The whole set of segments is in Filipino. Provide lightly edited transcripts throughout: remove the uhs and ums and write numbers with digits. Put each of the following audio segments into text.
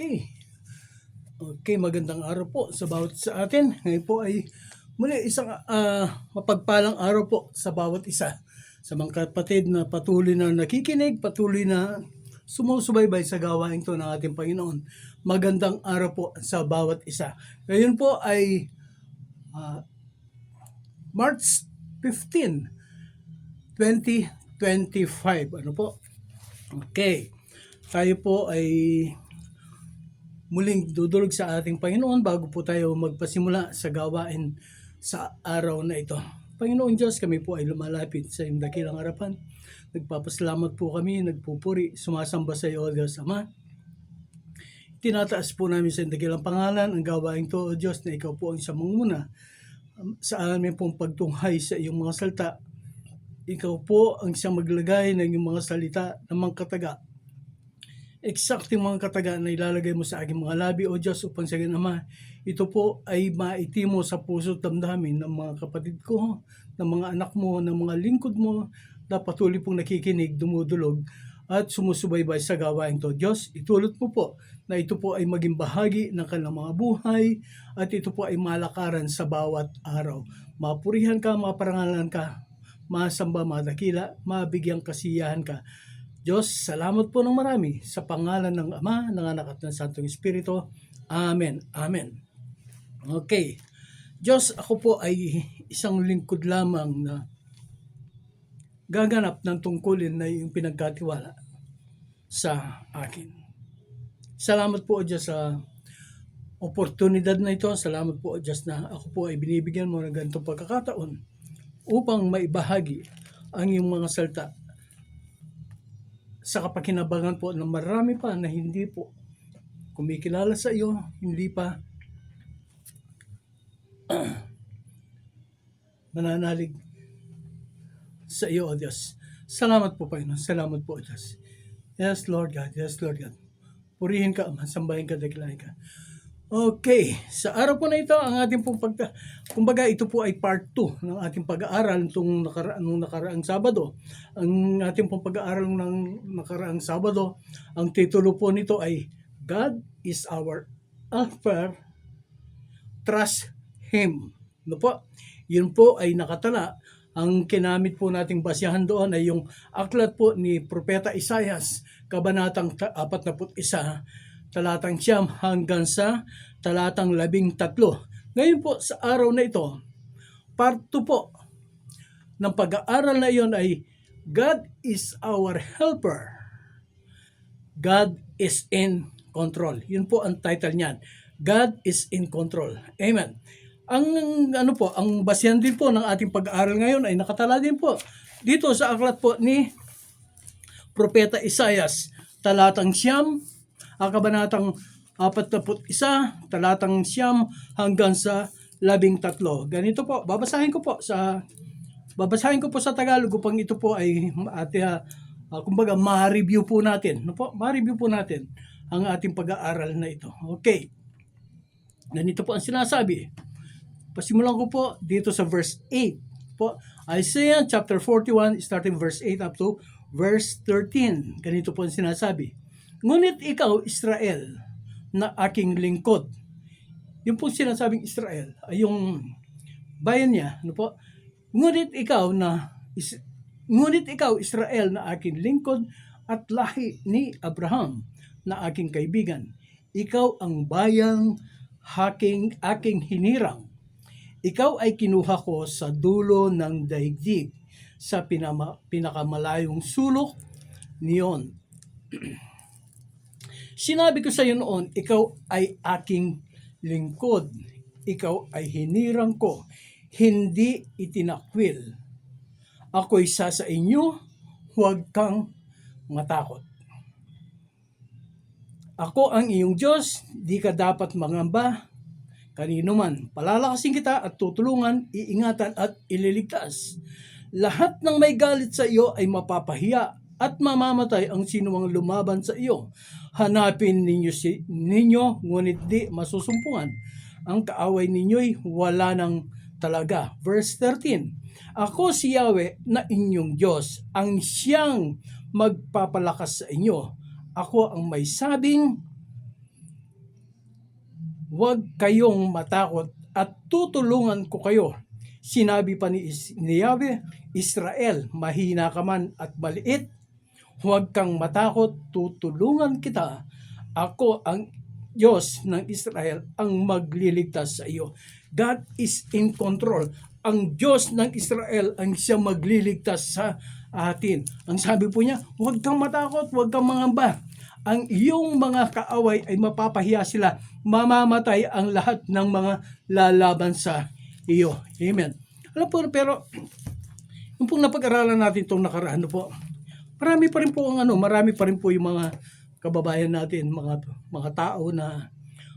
Okay. Okay, magandang araw po sa bawat sa atin. Ngayon po ay muli isang mapagpalang araw po sa bawat isa. Sa mga kapatid na patuloy na nakikinig, patuloy na sumusubaybay sa gawain to ng ating Panginoon. Magandang araw po sa bawat isa. Ngayon po ay March 15, 2025. Ano po? Okay. Tayo po ay muling dudulog sa ating Panginoon bago po tayo magpasimula sa gawain sa araw na ito. Panginoon Diyos, kami po ay lumalapit sa iyong dakilang harapan. Nagpapasalamat po kami, nagpupuri, sumasamba sa iyo, O Diyos Ama. Tinataas po namin sa iyong dakilang pangalan ang gawain to, O Diyos, na ikaw po ang isang manguna sa amin pong pagtunghay sa iyong mga salita. Ikaw po ang siyang maglagay ng iyong mga salita na mangkataga. Eksakting mga kataga na ilalagay mo sa aking mga labi, O Diyos, upang sa akin, Ama, ito po ay maitimo sa puso at damdamin ng mga kapatid ko, ng mga anak mo, ng mga lingkod mo, na patuloy pong nakikinig, dumudulog, at sumusubaybay sa gawain to. Diyos, itulot mo po na ito po ay maging bahagi ng kanilang mga buhay, at ito po ay malakaran sa bawat araw. Mapurihan ka, maparangalan ka, masamba, madakila, mabigyan kasiyahan ka. Diyos, salamat po ng marami sa pangalan ng Ama, ng Anak at ng Santong Espiritu. Amen. Amen. Okay. Diyos, ako po ay isang lingkod lamang na gaganap ng tungkulin na yung pinagkatiwala sa akin. Salamat po, Diyos, sa oportunidad na ito. Salamat po, Diyos, na ako po ay binibigyan mo ng ganitong pagkakataon upang maibahagi ang iyong mga salita sa kapakinabangan po ng marami pa na hindi po kumikilala sa iyo, hindi pa mananalig sa iyo, O Diyos. Salamat po, Panginoon. Salamat po, O Diyos. Yes, Lord God. Yes, Lord God. Purihin ka, sambahin ka, dakilahin ka. Okay, sa araw po na ito, ang ating pong kumbaga ito po ay part 2 ng ating pag-aaral nung nakaraang Sabado. Ang ating pong pag-aaral ng nakaraang Sabado, ang titulo po nito ay God is our helper, trust Him. No po? Yun po ay nakatala. Ang kinamit po nating basihan doon ay yung aklat po ni Propeta Isaias, Kabanatang 41, talatang 9 hanggang sa talatang 13. Ngayon po sa araw na ito, part 2 po ng pag-aaral na iyon ay God is our helper. God is in control. Yun po ang title niyan. God is in control. Amen. Ang basihan din po ng ating pag-aaral ngayon ay nakatala din po dito sa aklat po ni Propeta Isaias, talatang 9, Kabanatang 41, talatang 9 hanggang sa 13. Ganito po, babasahin ko po sa Tagalog upang ito po ay kumbaga ma-review po natin. No po? Ma-review po natin ang ating pag-aaral na ito. Okay. Ganito po ang sinasabi. Pasimulan ko po dito sa verse 8. Po, Isaiah chapter 41 starting verse 8 up to verse 13. Ganito po ang sinasabi. Ngunit ikaw, Israel, na aking lingkod. Yung po sinasabing Israel ay yung bayan niya. Ano po? Ngunit ikaw, Israel, na aking lingkod at lahi ni Abraham, na aking kaibigan. Ikaw ang bayang aking hinirang. Ikaw ay kinuha ko sa dulo ng daigdig, sa pinakamalayong sulok niyon. Sinabi ko sa iyo noon, ikaw ay aking lingkod. Ikaw ay hinirang ko, hindi itinakwil. Ako'y sa inyo, huwag kang matakot. Ako ang iyong Diyos, di ka dapat mangamba kanino man. Palalakasin kita at tutulungan, iingatan at ililigtas. Lahat ng may galit sa iyo ay mapapahiya at mamamatay ang sinumang lumaban sa iyo. Hanapin ninyo, ngunit di masusumpungan. Ang kaaway ninyo'y wala nang talaga. Verse 13. Ako si Yahweh na inyong Diyos, ang siyang magpapalakas sa inyo. Ako ang may sabing, huwag kayong matakot at tutulungan ko kayo. Sinabi pa ni Yahweh, Israel, mahina ka man at maliit, huwag kang matakot, tutulungan kita. Ako ang Diyos ng Israel ang magliligtas sa iyo. God is in control. Ang Diyos ng Israel ang siyang magliligtas sa atin. Ang sabi po niya, huwag kang matakot, huwag kang mangamba. Ang iyong mga kaaway ay mapapahiya sila. Mamamatay ang lahat ng mga lalaban sa iyo. Amen. Alam po, pero yung pong napag-aralan natin itong nakaraan po, marami pa rin po yung mga kababayan natin, mga tao na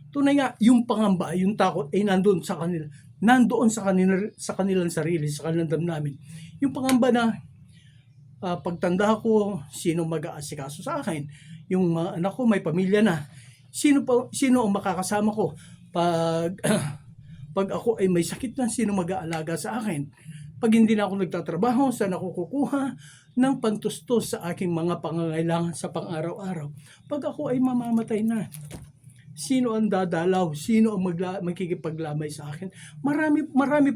tunay nga yung pangamba, yung takot ay nandoon sa kanilang sarili, sa kanilang damdamin. Yung pangamba na pagtanda ko, sino mag-aasikaso sa akin? Yung mga anak ko may pamilya na. Sino ang makakasama ko pag pag ako ay may sakit na, sino mag-aalaga sa akin? Pag hindi na ako nagtatrabaho, saan ako kukuha ng pantustos sa aking mga pangangailangan sa pang-araw-araw? Pag ako ay mamamatay na, sino ang dadalaw? Sino ang makikipaglamay sa akin? Marami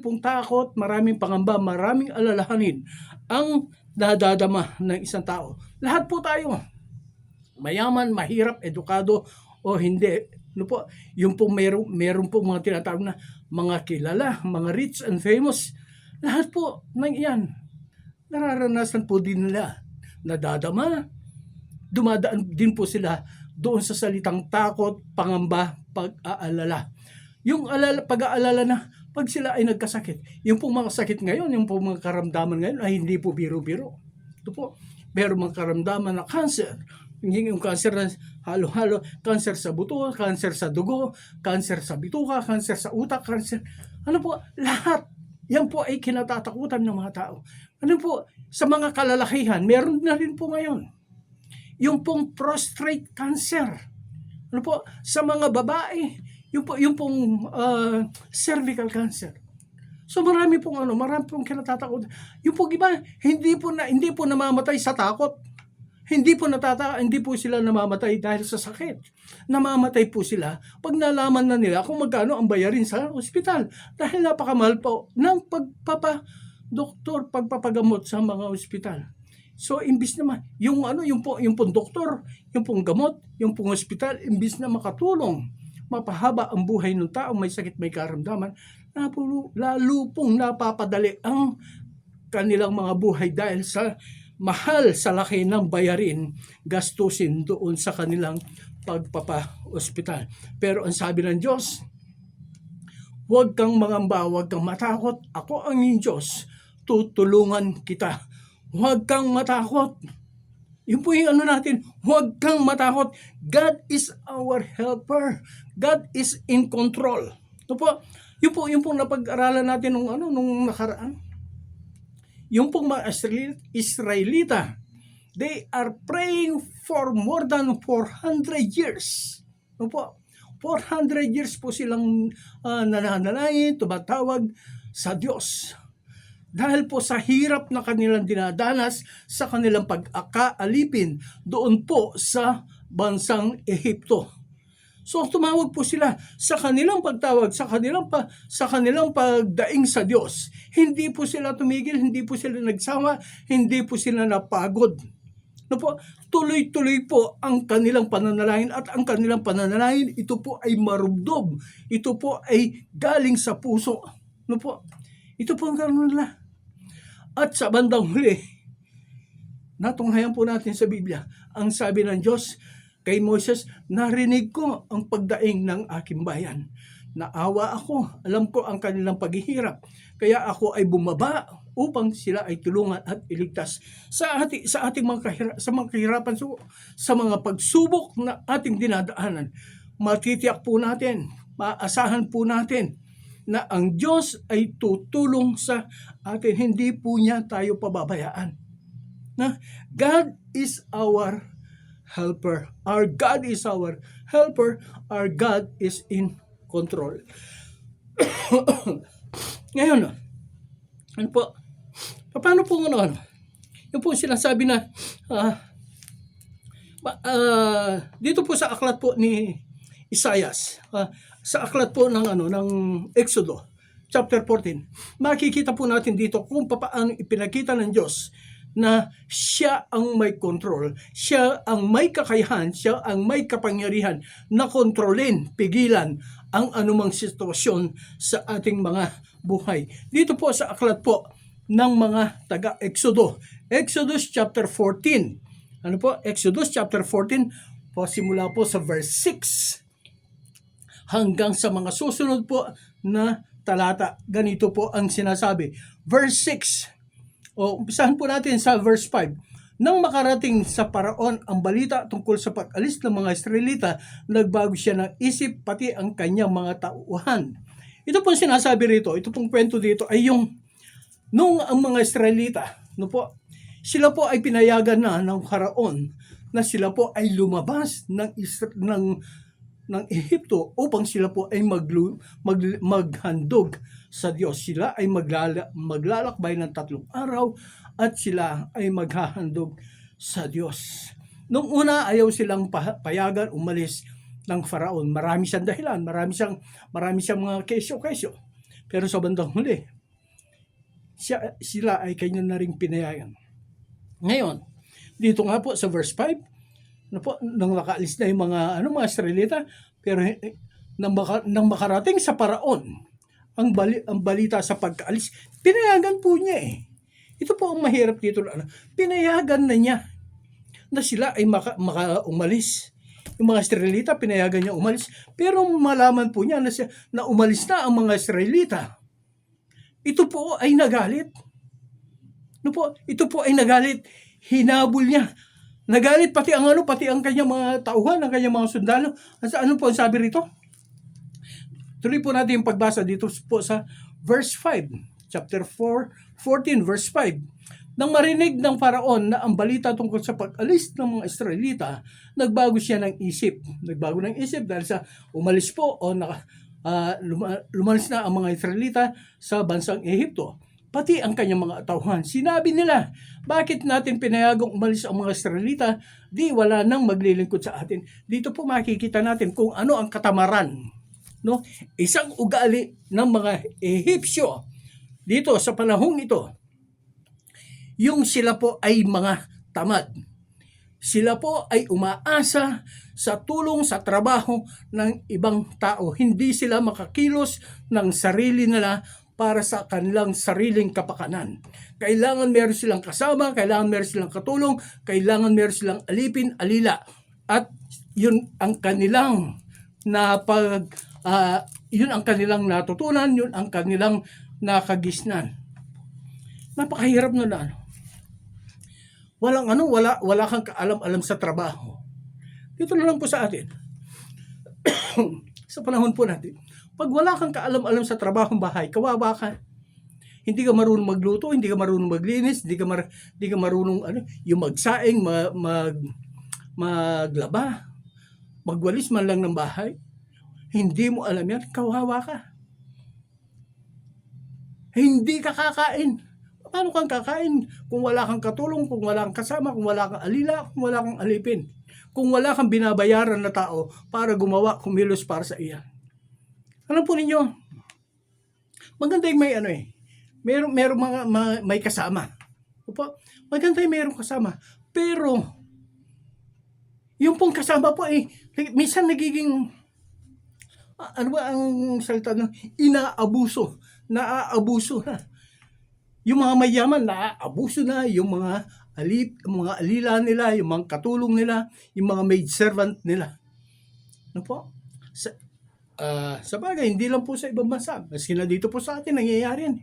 pong takot, maraming pangamba, maraming alalahanin ang dadadama ng isang tao. Lahat po tayo, mayaman, mahirap, edukado o hindi. Yung pong meron po mga tinatawag na mga kilala, mga rich and famous. Lahat po ng iyan, nararanasan po din nila, nadadama, dumadaan din po sila doon sa salitang takot, pangamba, pag-aalala. Yung pag-aalala na pag sila ay nagkasakit. Yung pong mga sakit ngayon, yung pong mga karamdaman ngayon ay hindi po biro-biro. Ito po, meron mga karamdaman na cancer. Yung cancer na halo-halo, cancer sa buto, cancer sa dugo, cancer sa bituka, cancer sa utak, cancer. Ano po, lahat. Yan po ay kinatatakutan ng mga tao. Ano po, sa mga kalalakihan, meron na rin po ngayon. Yung pong prostate cancer. Ano po, sa mga babae, yung pong cervical cancer. So marami pong kinatatakutan. Yung pong iba, hindi po namamatay sa takot. Hindi po sila namamatay dahil sa sakit. Namamatay po sila pag nalaman na nila kung magkano ang bayarin sa ospital. Dahil napakamahal po ng pagpapagamot sa mga ospital. So imbis naman yung pong doktor, yung pong gamot, yung pong ospital, imbis na makatulong, mapahaba ang buhay ng tao may sakit, may karamdaman, lalo pong napapadali ang kanilang mga buhay dahil sa mahal sa laki ng bayarin, gastusin doon sa kanilang pagpapa-ospital. Pero ang sabi ng Diyos, huwag kang mangamba, huwag kang matakot. Ako ang iyong Diyos, tutulungan kita. Huwag kang matakot. Yun po yung natin, huwag kang matakot. God is our helper. God is in control. Yun po napag-aralan natin nung nakaraan. Yung pong mga Israelita, they are praying for more than 400 years. 400 years po silang nananalangin, tumatawag sa Diyos. Dahil po sa hirap na kanilang dinadanas sa kanilang pag-akaalipin doon po sa bansang Ehipto. So tumawag po sila sa kanilang pagtawag, sa kanilang pagdaing sa Diyos. Hindi po sila tumigil, hindi po sila nagsawa, hindi po sila napagod. Tuloy-tuloy po ang kanilang pananalangin at ang kanilang pananalangin, ito po ay marubdob. Ito po ay galing sa puso. Ito po ang karoon nila. At sa bandang huli, natunghayan po natin sa Biblia, ang sabi ng Diyos kay Moses, narinig ko ang pagdaing ng aking bayan. Naawa ako, alam ko ang kanilang paghihirap. Kaya ako ay bumaba upang sila ay tulungan at iligtas sa ating mga kahirapan, sa mga pagsubok na ating dinadaanan. Matitiyak po natin, maasahan po natin na ang Diyos ay tutulong sa atin. Hindi po niya tayo pababayaan. God is our helper. Our God is our helper. Our God is in control. Ngayon, paano po yung po sinasabi na dito po sa aklat po ni Isaias, sa aklat po ng Exodo chapter 14, makikita po natin dito kung paano ipinakita ng Diyos na siya ang may control, siya ang may kakayahan, siya ang may kapangyarihan na kontrolin, pigilan ang anumang sitwasyon sa ating mga buhay. Dito po sa aklat po ng mga taga-Exodo, Exodus chapter 14. Ano po? Exodus chapter 14 po, simula po sa verse 6 hanggang sa mga susunod po na talata. Ganito po ang sinasabi. Verse 6. Umpisahan po natin sa verse 5. Nang makarating sa Paraon ang balita tungkol sa pag-alis ng mga Israelita, nagbago siya ng isip pati ang kanyang mga tauhan. Ito pong sinasabi rito, ito pong kwento dito ay yung nung ang mga Israelita, sila po ay pinayagan na ng Paraon na sila po ay lumabas ng Ehipto upang sila po ay maghandog sa Diyos. Sila ay maglalakbay ng 3 araw at sila ay maghahandog sa Diyos. Nung una, ayaw silang payagan umalis ng Faraon. Marami siyang dahilan, marami siyang mga kesyo. Pero sa bandang huli, sila ay kanya na rin pinayagan. Ngayon, dito nga po sa verse 5, nang nakaalis na yung mga Israelita, pero nang makarating sa Paraon ang balita sa pagkaalis, pinayagan po niya eh. Ito po ang mahirap dito, pinayagan na niya na sila ay umalis. Yung mga Israelita, pinayagan niya umalis, pero malaman po niya na umalis na ang mga Israelita. Ito po ay nagalit. Ito po ay nagalit. Hinabol niya. Nagalit pati ang kanyang mga tauhan, ang kanyang mga sundalo. Ano po ang sabi rito? Tuloy po natin yung pagbasa dito po sa verse 5. Chapter 14, verse 5. Nang marinig ng Paraon na ang balita tungkol sa pag-alis ng mga Israelita, nagbago siya ng isip. Nagbago ng isip dahil sa umalis po o lumalis na ang mga Israelita sa bansang Ehipto. Pati ang kanyang mga tauhan. Sinabi nila, bakit natin pinayagang umalis ang mga Israelita? Di wala nang maglilingkod sa atin. Dito po makikita natin kung ano ang katamaran. Isang ugali ng mga Ehipsyo dito sa panahong ito. Yung sila po ay mga tamad. Sila po ay umaasa sa tulong sa trabaho ng ibang tao. Hindi sila makakilos ng sarili nila para sa kanilang sariling kapakanan. Kailangan meron silang kasama, kailangan meron silang katulong, kailangan meron silang alipin-alila. At yun ang kanilang yun ang kanilang natutunan, yun ang kanilang nakagisnan. Napakahirap na wala kang kaalam-alam sa trabaho. Dito na lang po sa atin. Sa panahon po natin, pag wala kang kaalam-alam sa trabahong bahay, kawawa ka. Hindi ka marunong magluto, hindi ka marunong maglinis, hindi ka marunong yung magsaing, maglaba, magwalis man lang ng bahay. Hindi mo alam yan, kawawa ka. Hindi ka kakain. Paano kang kakain kung wala kang katulong, kung wala kang kasama, kung wala kang alila, kung wala kang alipin? Kung wala kang binabayaran na tao para kumilos para sa iyan. Alam po ninyo, maganda yung merong may kasama. Maganda yung merong kasama. Pero, yung pong kasama po minsan nagiging, ang salita inaabuso, naaabuso na. Yung mga mayaman, naaabuso na. Yung mga alila nila, yung mga katulong nila, yung mga maid servant nila. Sa bagay, hindi lang po sa ibang bansa. Maski na dito po sa atin, nangyayari yan.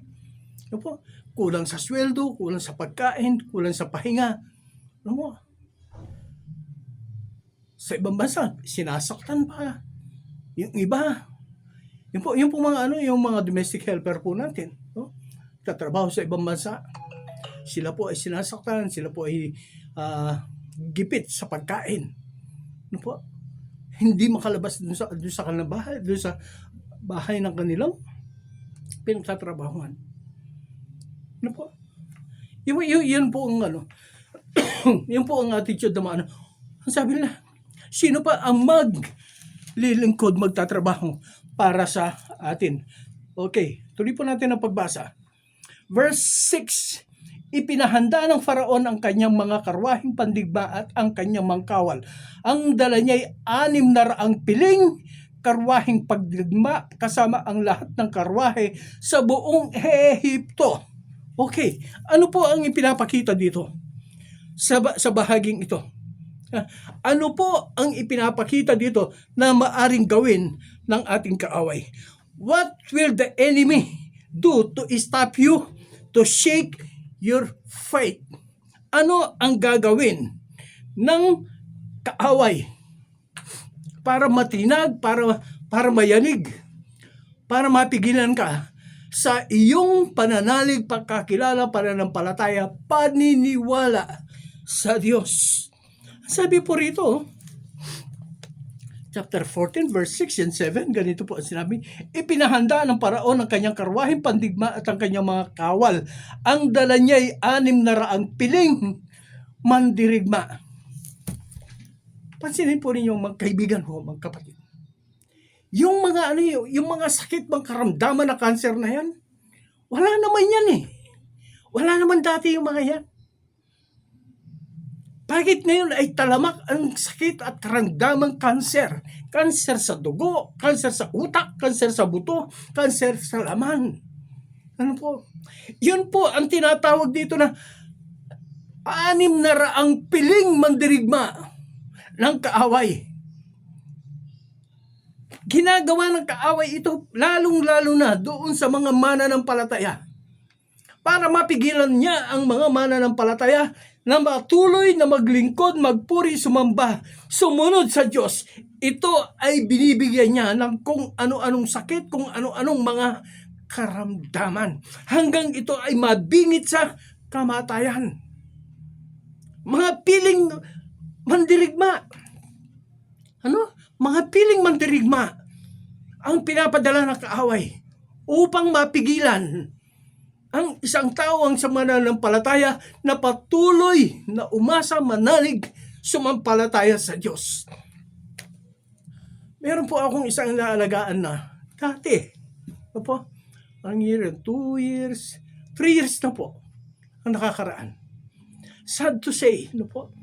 Kulang sa sweldo, kulang sa pagkain, kulang sa pahinga. Sa ibang bansa, sinasaktan pa. Yung iba, yung mga domestic helper po natin, tatrabaho sa ibang bansa, sila po ay sinasaktan, sila po ay gipit sa pagkain. Hindi makalabas doon sa kanilang bahay, doon sa bahay ng kanilang pinagtatrabahuan. Yun po ang yun po ang attitude naman. Ang sabi nila, sino pa ang lilingkod, magtatrabaho para sa atin. Okay, tuloy po natin ang pagbasa. Verse 6, ipinahanda ng Faraon ang kanyang mga karwaheng pandigma at ang kanyang mga kawal. Ang dala niya ay 600 piling karwaheng pagdigma kasama ang lahat ng karwahe sa buong Ehipto. Okay, ano po ang ipinapakita dito sa bahaging ito? Ano po ang ipinapakita dito na maaring gawin ng ating kaaway? What will the enemy do to stop you, to shake your faith? Ano ang gagawin ng kaaway para matinag, para mayanig, para mapigilan ka sa iyong pananalig, pagkakilala, pananampalataya, paniniwala sa Diyos? Sabi po rito, chapter 14, verse 6 and 7, ganito po ang sinabi, ipinahanda ng Paraon ang kanyang karwaheng pandigma at ang kanyang mga kawal. Ang dala niya ay 600 piling mandirigma. Pansinin po ninyo, magkaibigan ho, magkapatid. Yung mga yung mga sakit, mga karamdaman na cancer na yan, wala naman yan eh. Wala naman dati yung mga yan. Bakit ngayon ay talamak ang sakit at karamdamang kanser? Kanser sa dugo, kanser sa utak, kanser sa buto, kanser sa laman. Ano po? Yun po ang tinatawag dito na 600 piling mandirigma ng kaaway. Ginagawa ng kaaway ito lalong-lalo na doon sa mga mananampalataya para mapigilan niya ang mga mananampalataya na matuloy na maglingkod, magpuri, sumamba, sumunod sa Diyos. Ito ay binibigyan niya ng kung ano-anong sakit, kung ano-anong mga karamdaman. Hanggang ito ay mabingit sa kamatayan. Mga piling mandirigma. Ano? Mga piling mandirigma ang pinapadala ng kaaway upang mapigilan ang isang tao ang sa mananampalataya na patuloy na umasa, manalig, sumampalataya sa Diyos. Meron po akong isang naalagaan na dati. Ano po? Ang year, 2 years, 3 years na po ang nakakaraan. Sad to say, ano po?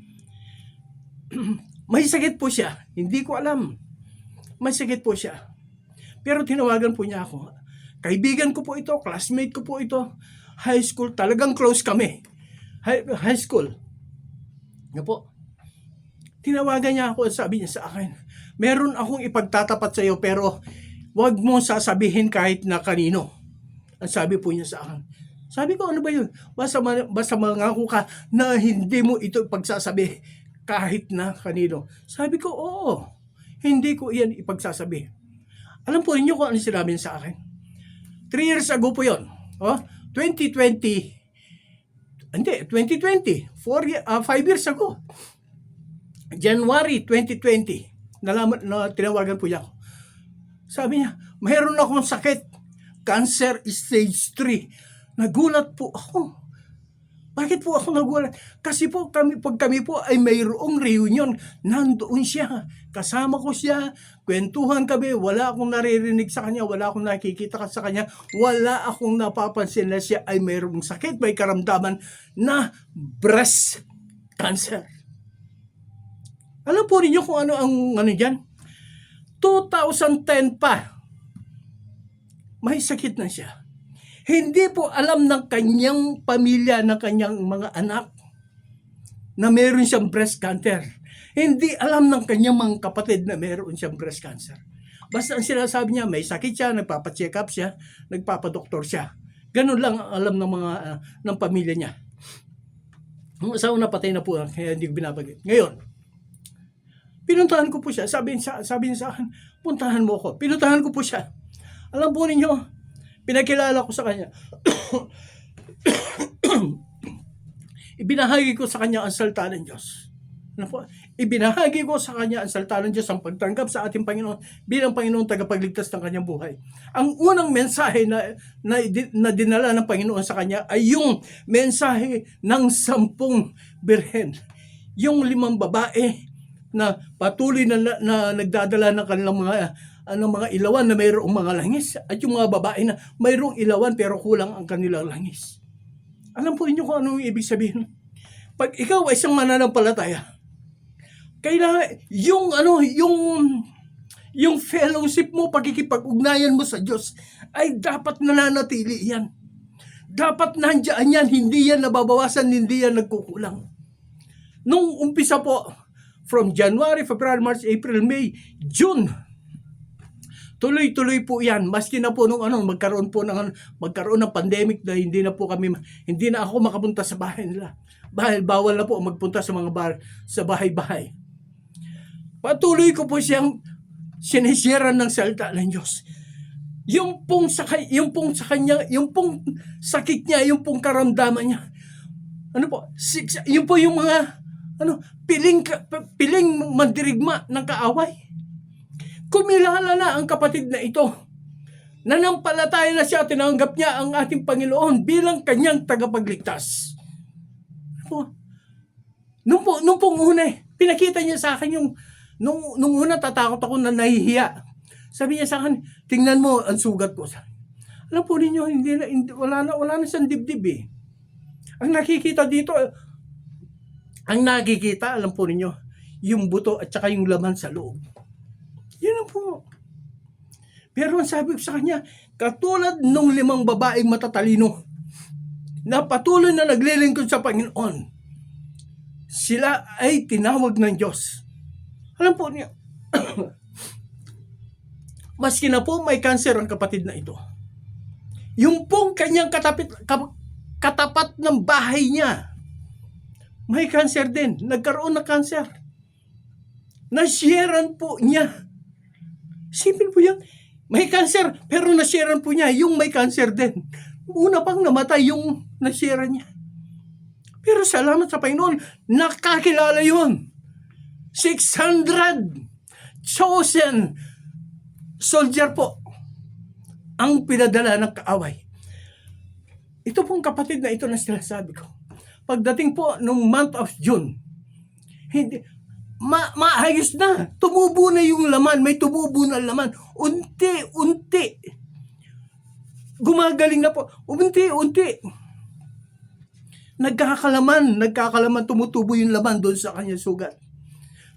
May sakit po siya. Hindi ko alam. May sakit po siya. Pero tinawagan po niya ako. Kaibigan ko po ito, classmate ko po ito, high school, talagang close kami. High school. Ano po? Tinawagan niya ako at sabi niya sa akin, meron akong ipagtatapat sa iyo pero wag mo sasabihin kahit na kanino. Ang sabi po niya sa akin. Sabi ko, ano ba yun? Basta mangako ka na hindi mo ito ipagsasabi kahit na kanino. Sabi ko, oo. Hindi ko iyan ipagsasabi. Alam po ninyo kung ano sinabi niya sa akin? 3 years ago po yun. 2020. 5 years ago. January 2020. Tinawagan po niya ako. Sabi niya, mayroon akong sakit. Cancer stage 3. Nagulat po ako. Bakit po ako nagulat? Kasi po pag kami po ay mayroong reunion, nandoon siya. Kasama ko siya, kwentuhan kami, wala akong naririnig sa kanya, wala akong nakikita sa kanya, wala akong napapansin na siya ay mayroong sakit, may karamdaman na breast cancer. Alam po ninyo kung ano ang dyan? 2010 pa, may sakit na siya. Hindi po alam ng kanyang pamilya, ng kanyang mga anak na meron siyang breast cancer. Hindi alam ng kanyang mga kapatid na meron siyang breast cancer. Basta ang sinasabi niya, may sakit siya, nagpapacheck up siya, nagpapadoktor siya. Ganun lang ang alam ng mga ng pamilya niya. Ang asawa na patay na po, kaya hindi ko binabagay. Ngayon, pinuntahan ko po siya. Sabi niya sa akin, puntahan mo ko. Pinuntahan ko po siya. Alam po ninyo, pinakilala ko sa kanya. Ibinahagi ko sa kanya ang salita ng Diyos. Ano po? Ibinahagi ko sa kanya ang salita ng Diyos, ang pagtanggap sa ating Panginoon bilang Panginoon tagapagligtas ng kanyang buhay. Ang unang mensahe na dinala ng Panginoon sa kanya ay yung mensahe ng 10 birhen. Yung 5 babae na patuloy na nagdadala ng kanilang mga ilawan na mayroong mga langis, at yung mga babae na mayroong ilawan pero kulang ang kanilang langis. Alam po ninyo kung ano yung ibig sabihin? Pag ikaw ay isang mananampalataya, kailangan yung fellowship mo, pagkikipag-ugnayan mo sa Diyos ay dapat nananatili yan. Dapat nandiyan yan, hindi yan nababawasan, hindi yan nagkukulang. Nung umpisa po, from January, February, March, April, May, June, tuloy-tuloy po yan. Maski na po nung magkaroon ng pandemic na hindi na ako makapunta sa bahay nila. Bawal na po magpunta sa sa bahay-bahay. Patuloy ko po siyang sinisiran ng salita ng Diyos. Yung pong sakit niya, yung pong karamdaman niya. Yun po yung mga piling mandirigma ng kaaway. Kumilala na ang kapatid na ito. Nanampalataya na siya, tinanggap niya ang ating Panginoon bilang kanyang tagapagligtas. Nung pong una, pinakita niya sa akin nung una tatakot ako na nahihiya. Sabi niya sa akin, tingnan mo ang sugat ko. Alam po ninyo, wala na siyang dibdib eh. Ang nakikita dito, alam po ninyo, yung buto at saka yung laman sa loob. Yan ang po. Pero ang sabi ko sa kanya, katulad nung 5 babaeng matatalino na patuloy na naglilingkod sa Panginoon, sila ay tinawag ng Diyos. Alam po niyo, maski na po may cancer ang kapatid na ito, yung pong kanyang katapat ng bahay niya, may cancer din. Nagkaroon ng cancer. Nasharean po niya. Simple po yan. May cancer, pero nasharean po niya yung may cancer din. Una pang namatay yung nasharean niya. Pero salamat sa Panginoon, nakakilala yun. 600 chosen soldier po ang pinadala ng kaaway. Ito pong kapatid na ito na sinasabi ko. Pagdating po nung month of June, hindi maayos na. Tumubo na yung laman, may tumubo na laman. Unti-unti. Gumagaling na po. Unti-unti. Nagkakalaman, tumutubo yung laman doon sa kanyang sugat.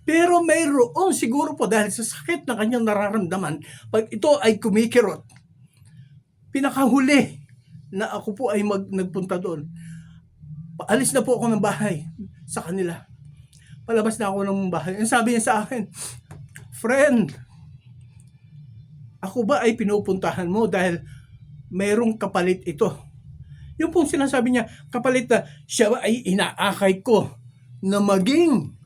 Pero mayroong siguro po dahil sa sakit na kanyang nararamdaman, pag ito ay kumikirot, pinakahuli na ako po ay nagpunta doon. Paalis na po ako ng bahay sa kanila. Palabas na ako ng bahay. Ang sabi niya sa akin, friend, ako ba ay pinupuntahan mo dahil mayroong kapalit ito? Yung pong sinasabi niya, kapalit na siya ay inaakay ko na maging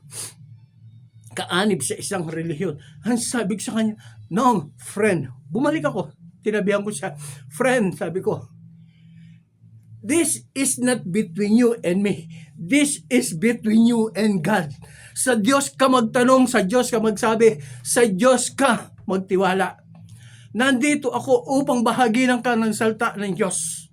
kaanib sa isang relihiyon. Ang sabi ko sa kanya, no, friend, bumalik ako. Tinabihan ko siya, friend, sabi ko, this is not between you and me. This is between you and God. Sa Diyos ka magtanong, sa Diyos ka magsabi, sa Diyos ka magtiwala. Nandito ako upang bahaginan ka ng salita ng Diyos.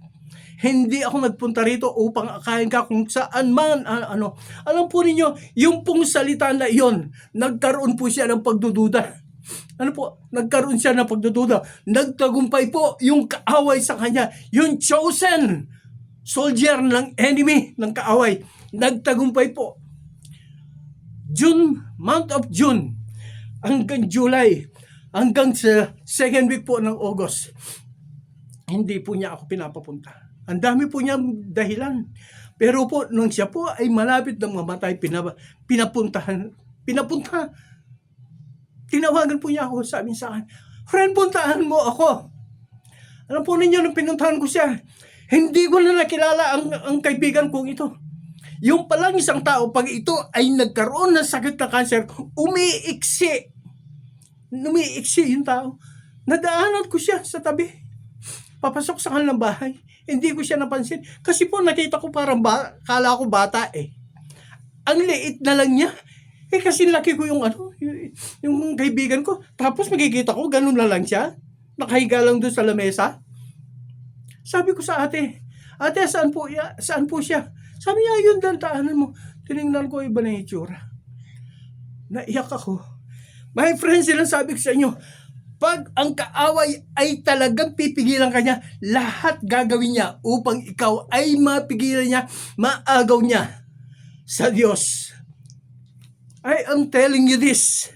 Hindi ako nagpunta rito upang akayin ka kung saan man, Alam po ninyo, yung pong salita na iyon, nagkaroon po siya ng pagdududa. Nagkaroon siya ng pagdududa. Nagtagumpay po yung kaaway sa kanya. Yung chosen soldier ng enemy, ng kaaway, nagtagumpay po. Month of June, hanggang July, hanggang sa second week po ng August, hindi po niya ako pinapapunta. Ang dami po niya dahilan. Pero po, nung siya po ay malapit ng mamatay, pinapunta. Tinawagan po niya ako, sabi sa akin, friend, puntahan mo ako. Alam po ninyo, nung pinuntahan ko siya, hindi ko na nakilala ang kaibigan kong ito. Yung palang isang tao, pag ito ay nagkaroon ng sakit na cancer, umiiksi yung tao. Nadaanan ko siya sa tabi. Papasok sa kanilang bahay. Hindi ko siya napansin. Kasi po nakita ko parang kala ko bata eh. Ang liit na lang niya. Kasi laki ko yung kaibigan ko. Tapos makikita ko, ganun na lang siya. Nakahiga lang doon sa lamesa. Sabi ko sa ate, saan po siya? Sabi niya, yun, dantaanan mo. Tinignan ko, iba na itsura. Naiyak ako. My friends, sinasabi ko sa inyo, pag ang kaaway ay talagang pipigilan ka niya, lahat gagawin niya upang ikaw ay mapigilan niya, maagaw niya sa Diyos. I am telling you this.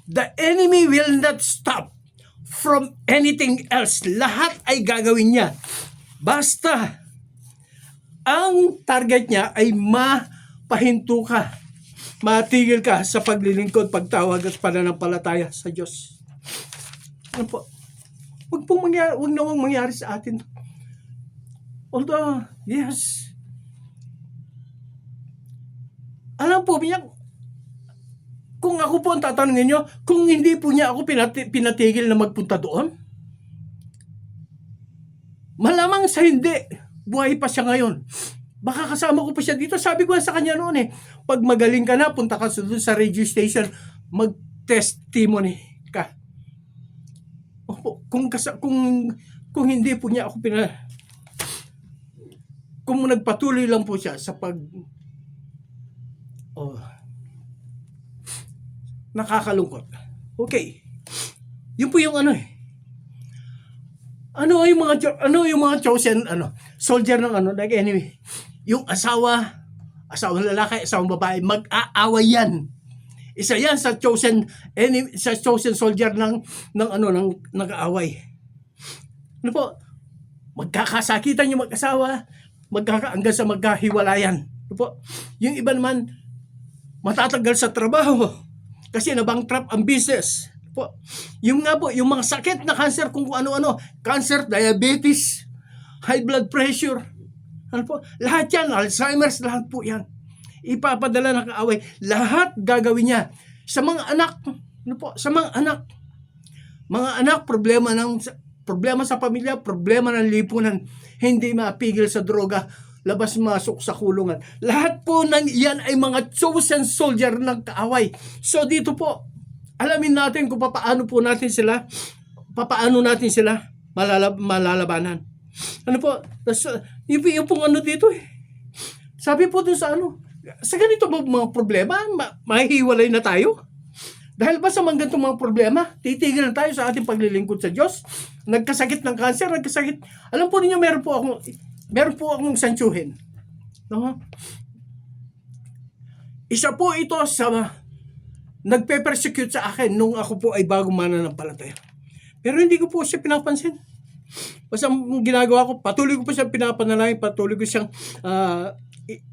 The enemy will not stop from anything else. Lahat ay gagawin niya. Basta, ang target niya ay mapahinto ka. Matigil ka sa paglilingkod, pagtawag at pananampalataya sa Diyos. Ano po? Huwag nawang mangyari sa atin. Although, yes. Alam po niya, kung ako po ang tatanungin nyo, kung hindi po niya ako pinatigil na magpunta doon, malamang sa hindi, buhay pa siya ngayon. Baka kasama ko pa siya dito. Sabi ko sa kanya noon pag magaling ka na, punta ka doon sa radio station, mag-testimony ka. Opo, kung hindi po niya ako kung nagpatuloy lang po siya sa nakakalungkot. Okay. Yun po yung Ano yung mga chosen soldier ng like anyway. Yung asawang lalaki, asawang babae, mag-aaway yan. Isa yan sa chosen soldier ng nag-aaway. Ano po? Magkakasakitan yung mag-asawa, hanggang sa magkahiwalayan. Ano po? Yung iba naman matatagal sa trabaho kasi nabankrupt ang business. Ano po? Yung nga po, yung mga sakit na cancer, kung ano-ano, cancer, diabetes, high blood pressure, ano po? Lahat yan, Alzheimer's, lahat po yan. Ipapadala ng kaaway. Lahat gagawin niya. Sa mga anak, ano po? Sa mga anak. Mga anak, problema sa pamilya, problema ng lipunan. Hindi mapigil sa droga, labas-masok sa kulungan. Lahat po ng yan ay mga chosen soldier ng kaaway. So dito po, alamin natin kung paano natin sila malalabanan. Ano po? Yung pong dito sabi po dun sa ganito mga problema, mahihiwalay na tayo. Dahil ba sa mga ganitong mga problema, titigil na tayo sa ating paglilingkod sa Diyos. Nagkasakit ng cancer, alam po ninyo, meron po akong santyuhin. No? Isa po ito sa nagpe-persecute sa akin nung ako po ay bagong mananampalataya. Pero hindi ko po siya pinapansin. Basta ang ginagawa ko, patuloy ko po siyang pinapanalangin, patuloy ko siyang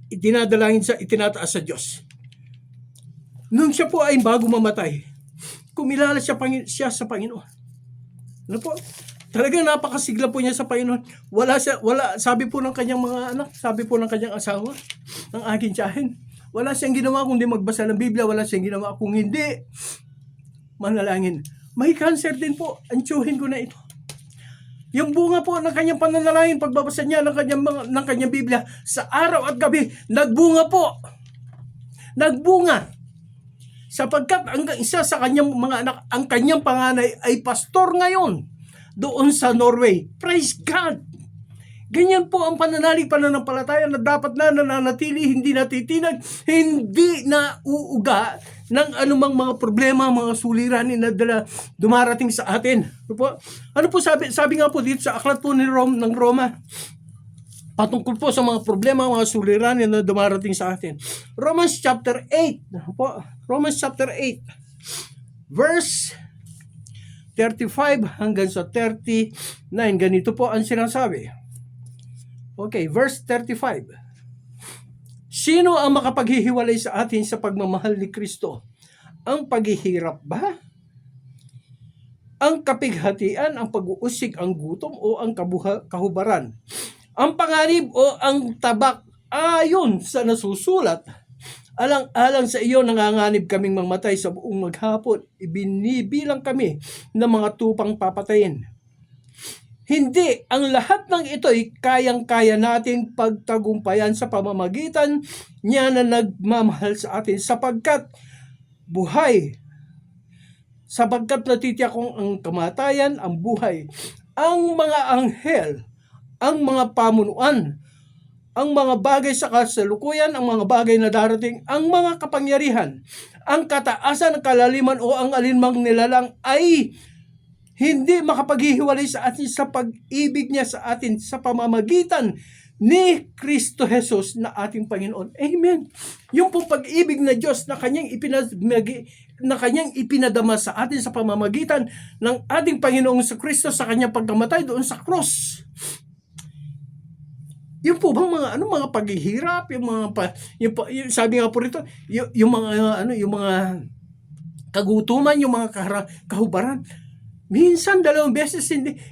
itinataas sa Diyos. Nung siya po ay bago mamatay, kumilala siya sa Panginoon. Ano po? Talagang napakasigla po niya sa Panginoon. Sabi po ng kanyang mga anak, sabi po ng kanyang asawa, ng aking tiyahin, wala siyang ginawa kundi magbasa ng Biblia, wala siyang ginawa kung hindi manalangin. May cancer din po, ang tiyuhin ko na ito. Yung bunga po ng kanyang pananalangin, pagbabasa niya ng kanyang Biblia, sa araw at gabi, nagbunga po. Nagbunga. Sapagkat ang isa sa kanyang mga anak, ang kanyang panganay ay pastor ngayon doon sa Norway. Praise God! Ganyan po ang pananampalataya na dapat na nananatili, hindi natitinag, hindi na uuga ng anumang mga problema, mga suliranin na dumarating sa atin. Ano po sabi nga po dito sa aklat po ng Roma, patungkol po sa mga problema, mga suliranin na dumarating sa atin. Romans chapter 8, Romans chapter 8, verse 35 hanggang sa 39, ganito po ang sinasabi. Okay, verse 35. Sino ang makapaghihiwalay sa atin sa pagmamahal ni Kristo? Ang paghihirap ba? Ang kapighatian, ang pag-uusig, ang gutom, o ang kahubaran? Ang panganib o ang tabak? Ayon sa nasusulat, alang-alang sa iyo nanganganib kaming mamatay sa buong maghapon. Ibinibilang kami ng mga tupang papatayin. Hindi, ang lahat ng ito'y kayang-kaya nating pagtagumpayan sa pamamagitan niya na nagmamahal sa atin, sapagkat natitiyak kong ang kamatayan, ang buhay, ang mga anghel, ang mga pamunuan, ang mga bagay sa kasalukuyan, ang mga bagay na darating, ang mga kapangyarihan, ang kataasan, ang kalaliman o ang alinmang nilalang ay hindi makapaghihiwalay sa atin sa pag-ibig niya sa atin sa pamamagitan ni Kristo Jesus na ating Panginoon. Amen. Yung pong pag-ibig na Diyos na kanyang ipinadama sa atin sa pamamagitan ng ating Panginoong sa Kristo sa kanyang pagkamatay doon sa cross. Yung po bang mga paghihirap, yung sabi nga po rito, yung mga kagutuman, yung mga kahubaran. Minsan 2 beses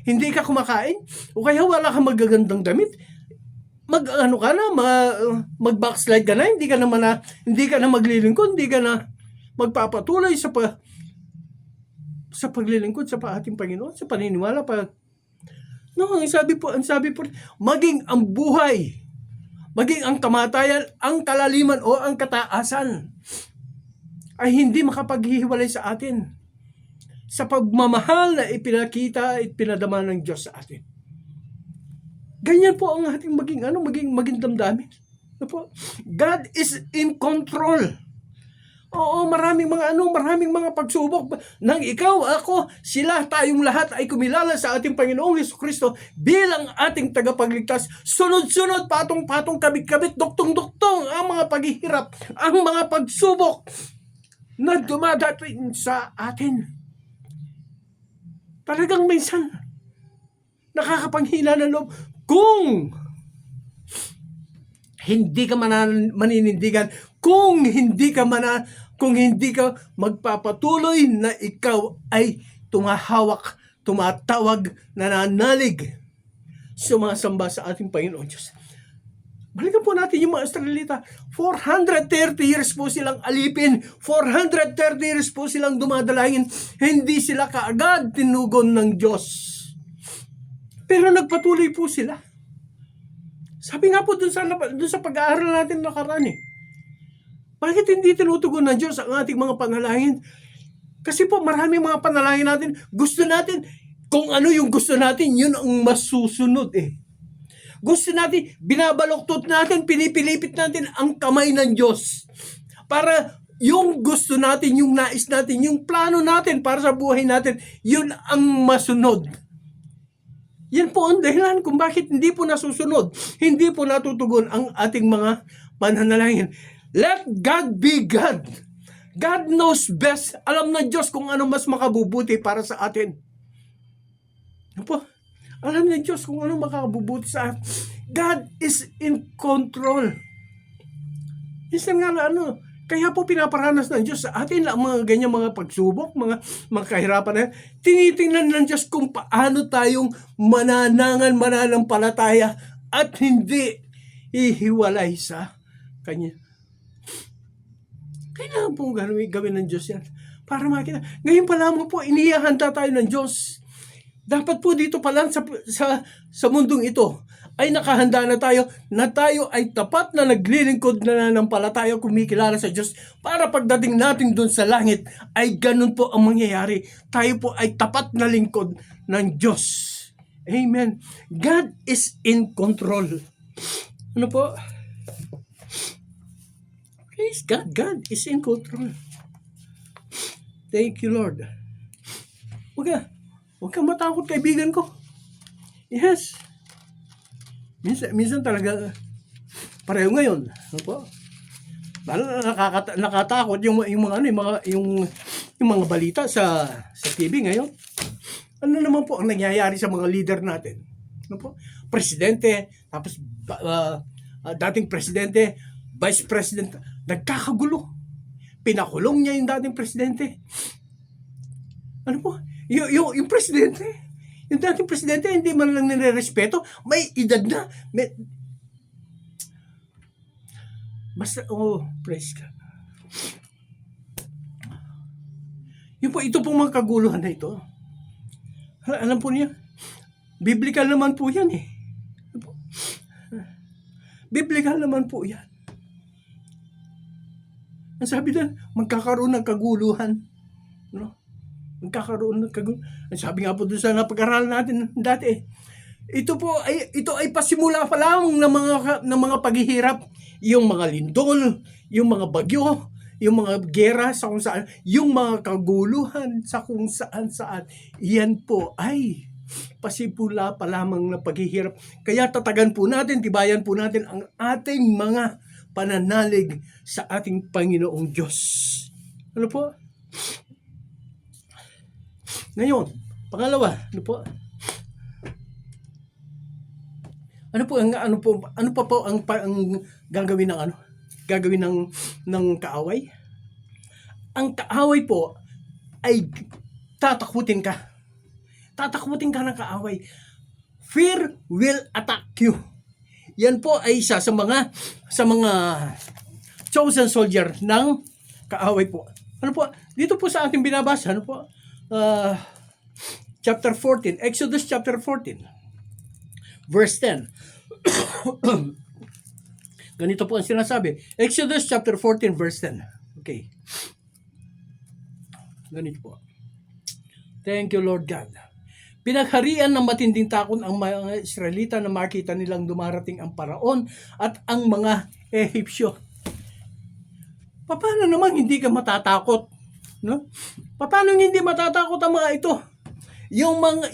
hindi ka kumakain o kaya wala kang magagandang damit. Mag-backslide ka na, hindi ka na maglilingkod, hindi ka na magpapatuloy sa paglilingkod sa ating Panginoon, sa paniniwala pa. No, ang sabi po, maging ang buhay, maging ang kamatayan, ang kalaliman o ang kataasan ay hindi makapaghihiwalay sa atin sa pagmamahal na ipinadama ng Diyos sa atin. Ganyan po ang ating maging damdamin. Ano po? God is in control. Oo, maraming mga pagsubok nang ikaw, ako, sila, tayong lahat ay kumilala sa ating Panginoong Hesukristo bilang ating tagapagligtas. Sunod-sunod, patong-patong, kabit-kabit, duktong-duktong ang mga paghihirap, ang mga pagsubok na dumadating sa atin. Talagang minsan nakakapanghina ng loob kung hindi ka maninindigan, kung hindi ka magpapatuloy na ikaw ay tumatawag, nananalig, sumasamba sa ating Panginoon Diyos. Balikan po natin yung mga Israelita. 430 years po silang alipin. 430 years po silang dumadalangin. Hindi sila kaagad tinugon ng Diyos. Pero nagpatuloy po sila. Sabi nga po dun sa pag-aaral natin nakaraan bakit hindi tinutugon ng Diyos ang ating mga panalangin? Kasi po maraming mga panalangin natin, gusto natin, kung ano yung gusto natin, yun ang masusunod Gusto natin, binabaloktot natin, pinipilipit natin ang kamay ng Diyos. Para yung gusto natin, yung nais natin, yung plano natin para sa buhay natin, yun ang masunod. Yan po ang dahilan kung bakit hindi po nasusunod, hindi po natutugon ang ating mga pananalangin. Let God be God. God knows best. Alam ng Diyos kung ano mas makabubuti para sa atin. Ano po? Alam ng Diyos kung ano makabubuti sa atin. God is in control. Minsan nga kaya po pinaparanas ng Diyos sa atin ang mga ganyan mga pagsubok, mga kahirapan na tinitingnan ng Diyos kung paano tayong mananampalataya at hindi ihiwalay sa Kanya. Kailangan pong gawin ng Diyos yan para makita. Ngayon pa lamang po, inihahanda tayo ng Diyos. Dapat po dito pa lang sa mundong ito ay nakahanda na tayo ay tapat na naglilingkod na nanampalataya, kumikilala sa Diyos para pagdating natin doon sa langit ay ganun po ang mangyayari. Tayo po ay tapat na lingkod ng Diyos. Amen. God is in control. Ano po? Praise God. God is in control. Thank you, Lord. Huwag kang matakot, kaibigan ko. Yes. Minsan talaga pareho ngayon. Ano po? Nakatakot yung mga balita sa TV ngayon. Ano naman po ang nangyayari sa mga leader natin? Ano po? Presidente, tapos dating presidente, vice president, nagkakagulo. Pinakulong niya yung dating presidente. Ano po? Yung presidente, yung dating presidente, hindi man lang nire-respeto. May edad na. Basta, praise God. Ito pong mga kaguluhan na ito. Alam po niya, biblical naman po yan Biblical naman po yan. Ang sabi doon, magkakaroon ng kaguluhan. No? Magkakaroon ng kaguluhan. Ang sabi nga po doon sa napag-aralan natin dati, ito ay pasimula pa lang ng mga paghihirap. Yung mga lindol, yung mga bagyo, yung mga gera sa kung saan, yung mga kaguluhan sa kung saan, yan po ay pasipula pa lamang na paghihirap. Kaya tatagan po natin, tibayan po natin ang ating mga pananalig sa ating Panginoong Diyos. Ano po? Ngayon, pangalawa, ano po? Ano pa po ang gagawin ng ng kaaway? Ang kaaway po ay tatakutin ka. Tatakutin ka ng kaaway. Fear will attack you. Yan po ay isa sa mga chosen soldier ng kaaway po. Ano po? Dito po sa ating binabasa, ano po? Chapter 14, Exodus chapter 14, verse 10. Ganito po ang sinasabi. Exodus chapter 14, verse 10. Okay. Ganito po. Thank you, Lord God. Pinagharian ng matinding takot ang mga Israelita na makita nilang dumarating ang Paraon at ang mga Ehipsyo. Paano naman hindi ka matatakot? No? Paano hindi matatakot ang mga ito? Yung mga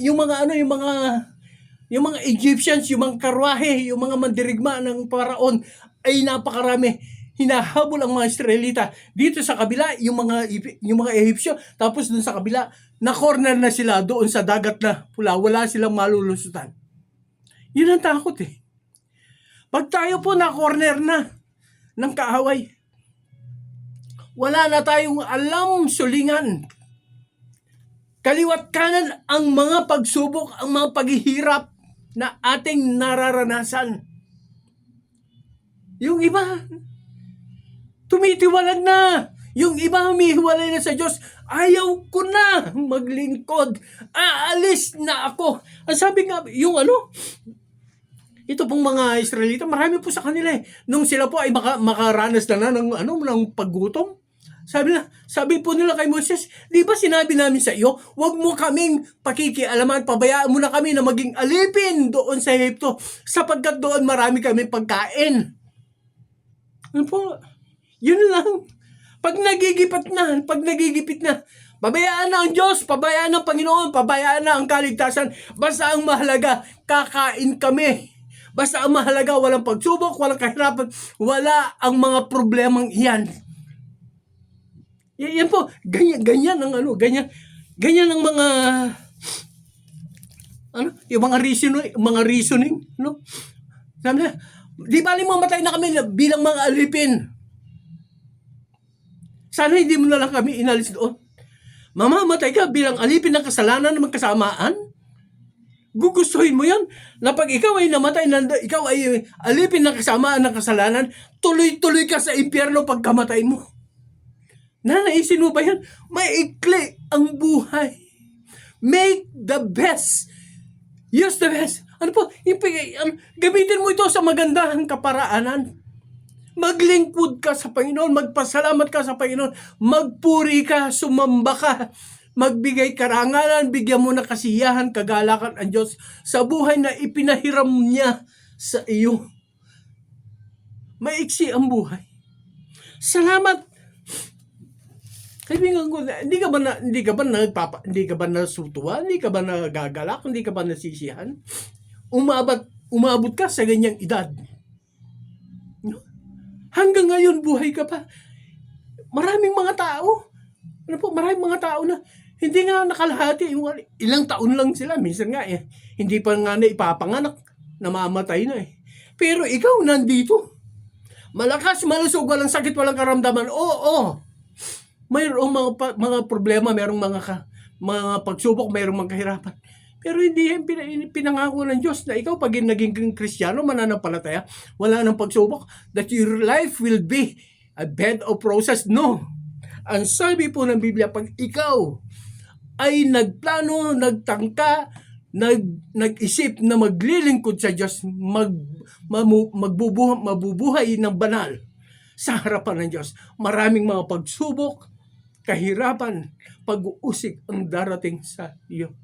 Egyptians, yung mga karwahe, yung mga mandirigma ng Paraon ay napakarami. Hinahabol ang mga Israelita. Dito sa kabila, yung mga Ehipsyo, tapos dun sa kabila, na-corner na sila doon sa dagat na pula. Wala silang malulusutan. Yun ang takot eh. Pag tayo po na-corner na ng kaaway, wala na tayong alam sulingan. Kaliwat kanan ang mga pagsubok, ang mga paghihirap na ating nararanasan. Yung iba, tumitiwalag na. Yung iba humihiwalay na sa Diyos. Ayaw ko na maglingkod. Aalis na ako. Ang sabi nga, ito pong mga Israelita, marami po sa kanila eh. Nung sila po ay makaranas na ng paggutom. Sabi po nila kay Moses, di ba sinabi namin sa iyo, huwag mo kaming pakikialaman, pabayaan mo na kami na maging alipin doon sa Egypto, sapagkat doon marami kaming pagkain. Ano po? Yun lang. Pag nagigipit na, pabayaan na ang Diyos, pabayaan ng Panginoon, pabayaan na ang kaligtasan. Basta ang mahalaga, kakain kami. Basta ang mahalaga, walang pagsubok, walang kahirapan, wala ang mga problemang iyan. Yan po, ganyan ang ang mga yung mga reasoning, no? Sabi na, di bali mamatay na kami bilang mga alipin. Sana hindi mo na lang kami inalis doon. Mamamatay ka bilang alipin ng kasalanan ng magkasamaan? Gugustuhin mo yan? Na pag ikaw ay namatay, ikaw ay alipin ng kasamaan ng kasalanan, tuloy-tuloy ka sa impyerno pagkamatay mo. Nanaisin mo ba yan? Maikli ang buhay. Make the best. Use the best. Gamitin mo ito sa magandang kaparaanan. Maglingkod ka sa Panginoon, magpasalamat ka sa Panginoon, magpuri ka, sumamba ka, magbigay karangalan, bigyan mo ng kasiyahan, kagalakan ang Diyos sa buhay na ipinahiram niya sa iyo. Maiksi ang buhay. Salamat. Kaibigan ko, hindi ka ba nasutuwa? Hindi ka ba nagagalak? Hindi ka ba nasisiyahan? Umabot ka sa ganyang edad. Hanggang ngayon, buhay ka pa. Maraming mga tao na hindi nga nakalahati. Ilang taon lang sila. Minsan nga, hindi pa nga na ipapanganak. Namamatay na eh. Pero ikaw, nandito. Malakas, malusog, walang sakit, walang karamdaman. Oo. Mayroong mga problema, mayroong mga pagsubok, mayroong mga kahirapan. Pero hindi yan pinangako ng Diyos na ikaw pag naging Kristiyano, mananampalataya, wala nang pagsubok, that your life will be a bed of roses. No. Ang sabi po ng Biblia, pag ikaw ay nagplano, nagtangka, nag-isip na maglilingkod sa Diyos, mabubuhay ng banal sa harapan ng Diyos, maraming mga pagsubok, kahirapan, pag-uusig ang darating sa iyo.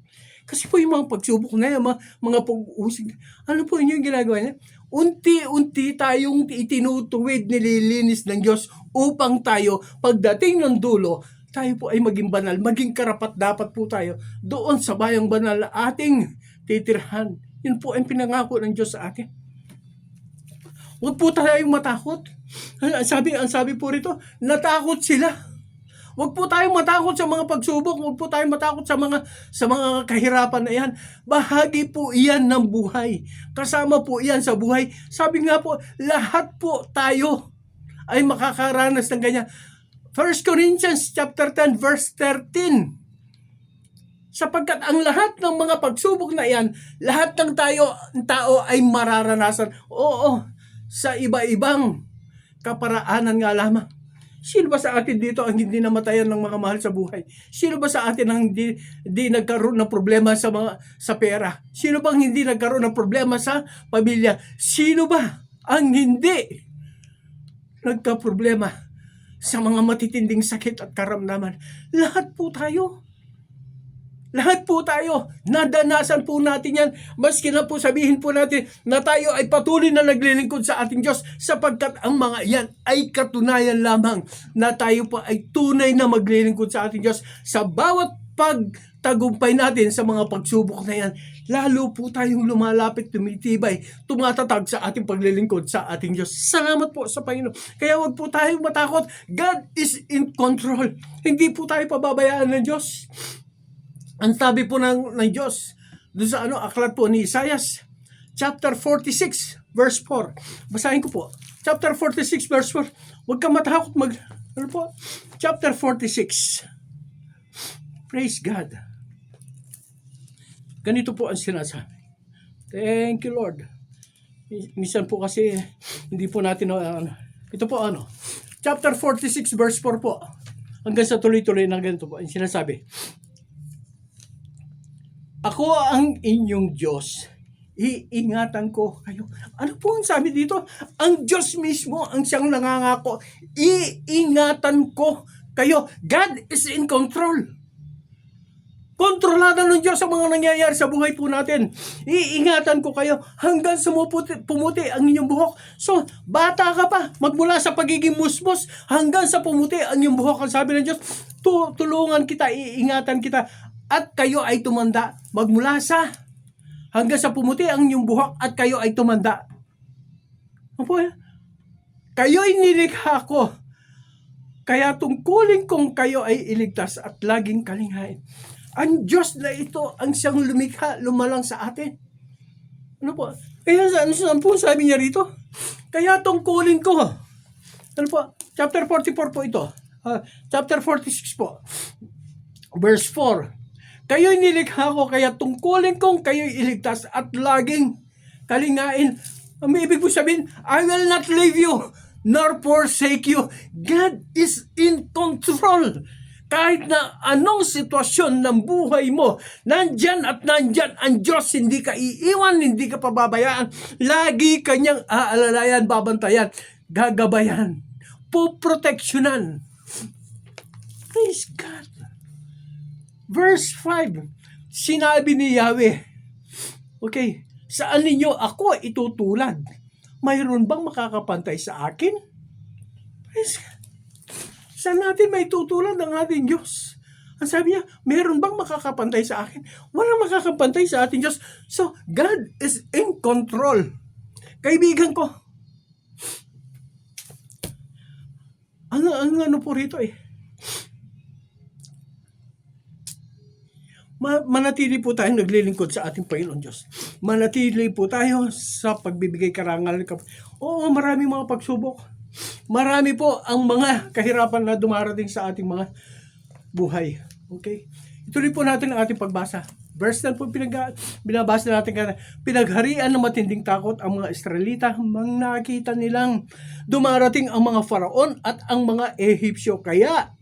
Kasi po yung mga pagsubok na yan, mga pag-uusig, ano po yung ginagawa niya? Unti-unti tayong itinutuwid, nililinis ng Diyos upang tayo, pagdating ng dulo, tayo po ay maging banal, maging karapat dapat po tayo doon sa bayang banal na ating titirhan. Yun po ang pinangako ng Diyos sa atin. Huwag po tayong matakot. Ang sabi po rito, natakot sila. Huwag po tayong matakot sa mga pagsubok, huwag po tayong matakot sa mga kahirapan na yan. Bahagi po iyan ng buhay. Kasama po iyan sa buhay. Sabi nga po, lahat po tayo ay makakaranas ng ganyan. 1 Corinthians chapter 10 verse 13. Sapagkat ang lahat ng mga pagsubok na iyan, lahat ng tao ay mararanasan. Oo, sa iba-ibang kaparaanan nga lamang. Sino ba sa atin dito ang hindi namatayan ng mga mahal sa buhay? Sino ba sa atin ang hindi nagkaroon ng problema sa pera? Sino bang hindi nagkaroon ng problema sa pamilya? Sino ba ang hindi nagka-problema sa mga matitinding sakit at karamdaman? Lahat po tayo. Lahat po tayo, nadanasan po natin yan. Maski na po sabihin po natin na tayo ay patuloy na naglilingkod sa ating Diyos, sapagkat ang mga yan ay katunayan lamang na tayo po ay tunay na maglilingkod sa ating Diyos. Sa bawat pagtagumpay natin sa mga pagsubok na yan, lalo po tayong lumalapit, tumitibay, tumatatag sa ating paglilingkod sa ating Diyos. Salamat po sa Panginoon. Kaya wag po tayong matakot. God is in control. Hindi po tayo pababayaan ng Diyos. Ang sabi po ng Diyos doon sa aklat po ni Isaias chapter 46 verse 4. Basahin ko po. Chapter 46 verse 4. Huwag kang matakot chapter 46. Praise God. Ganito po ang sinasabi. Thank you, Lord. Minsan po kasi hindi po natin ito po chapter 46 verse 4 po. Hanggang sa tuloy-tuloy na ganito po ang sinasabi. Ako ang inyong Diyos, iingatan ko kayo. Ano po ang sabi dito? Ang Diyos mismo ang siyang nangangako, iingatan ko kayo. God is in control. Kontrolado ng Diyos ang mga nangyayari sa buhay po natin. Iingatan ko kayo hanggang pumuti ang inyong buhok. So, bata ka pa, magmula sa pagiging musmos hanggang sa pumuti ang inyong buhok. Ang sabi ng Diyos, tulungan kita, iingatan kita. At kayo ay tumanda, magmula sa hanggang sa pumuti ang inyong buhok at kayo ay tumanda. Kayo'y nilikha ko, kaya tungkulin kong kayo ay iligtas at laging kalinghain. Ang Diyos na ito ang siyang lumikha, lumalang sa atin. Ano po? Kaya saan po sabi niya rito? Kaya tungkulin ko. Ano po? Chapter 44 po ito. Chapter 46 po. Verse 4. Kayo'y nilikha ko, kaya tungkulin kong kayo'y iligtas at laging kalinghain. Ang ibig po sabihin, I will not leave you nor forsake you. God is in control. Kahit na anong sitwasyon ng buhay mo, nandyan at nandyan ang Diyos. Hindi ka iiwan, hindi ka pababayaan. Lagi kanyang aalalayan, babantayan, gagabayan, puproteksyonan. Praise God. Verse 5, sinabi ni Yahweh, okay, saan ninyo ako itutulad? Mayroon bang makakapantay sa akin? Saan natin may tutulad ng ating Diyos? Ang sabi niya, mayroon bang makakapantay sa akin? Walang makakapantay sa ating Diyos. So, God is in control. Kaibigan ko, ano po rito manatili po tayong naglilingkod sa ating Panginoon Diyos. Manatili po tayo sa pagbibigay karangal. Oo, marami mga pagsubok. Marami po ang mga kahirapan na dumarating sa ating mga buhay. Okay? Ituloy po natin ang ating pagbasa. Verse 10 po binabasa natin. Pinagharian ng matinding takot ang mga Israelita mang nakita nilang dumarating ang mga Faraon at ang mga Ehipsyo. Kaya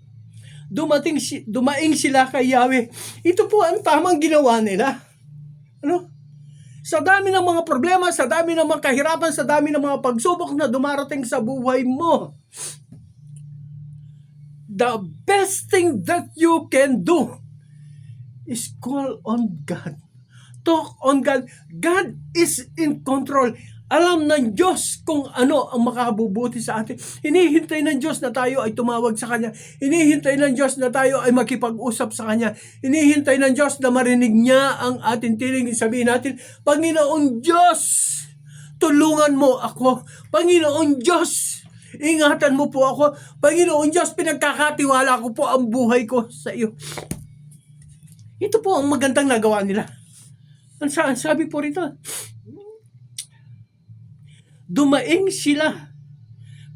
dumaing sila kay Yahweh. Ito po ang tamang ginawa nila. Sa dami ng mga problema, sa dami ng mga kahirapan, sa dami ng mga pagsubok na dumarating sa buhay mo, the best thing that you can do is call on God. Talk on God. God is in control. Alam ng Diyos kung ano ang makabubuti sa atin. Hinihintay ng Diyos na tayo ay tumawag sa Kanya. Hinihintay ng Diyos na tayo ay makipag-usap sa Kanya. Hinihintay ng Diyos na marinig niya ang ating tiling. Sabihin natin, Panginoon Diyos, tulungan mo ako. Panginoon Diyos, ingatan mo po ako. Panginoon Diyos, pinagkakatiwala ko po ang buhay ko sa iyo. Ito po ang magandang nagawa nila. Ang sabi po rito, dumaing sila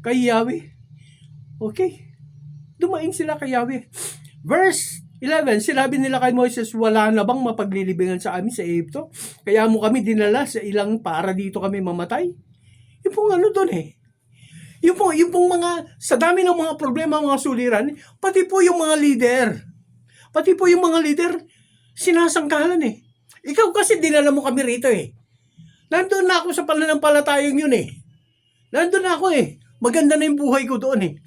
kay Yahweh. Okay? Dumaing sila kay Yahweh. Verse 11, sinabi nila kay Moses, wala na bang mapaglilibingan sa amin sa Egypto? Kaya mo kami dinala sa ilang para dito kami mamatay? Yung pong ano doon Yung pong mga, sa dami ng mga problema, mga suliran, pati po yung mga leader, sinasangkalan Ikaw kasi dinala mo kami rito Nandun na ako sa pananampalatayang yun Nandun na ako Maganda na yung buhay ko doon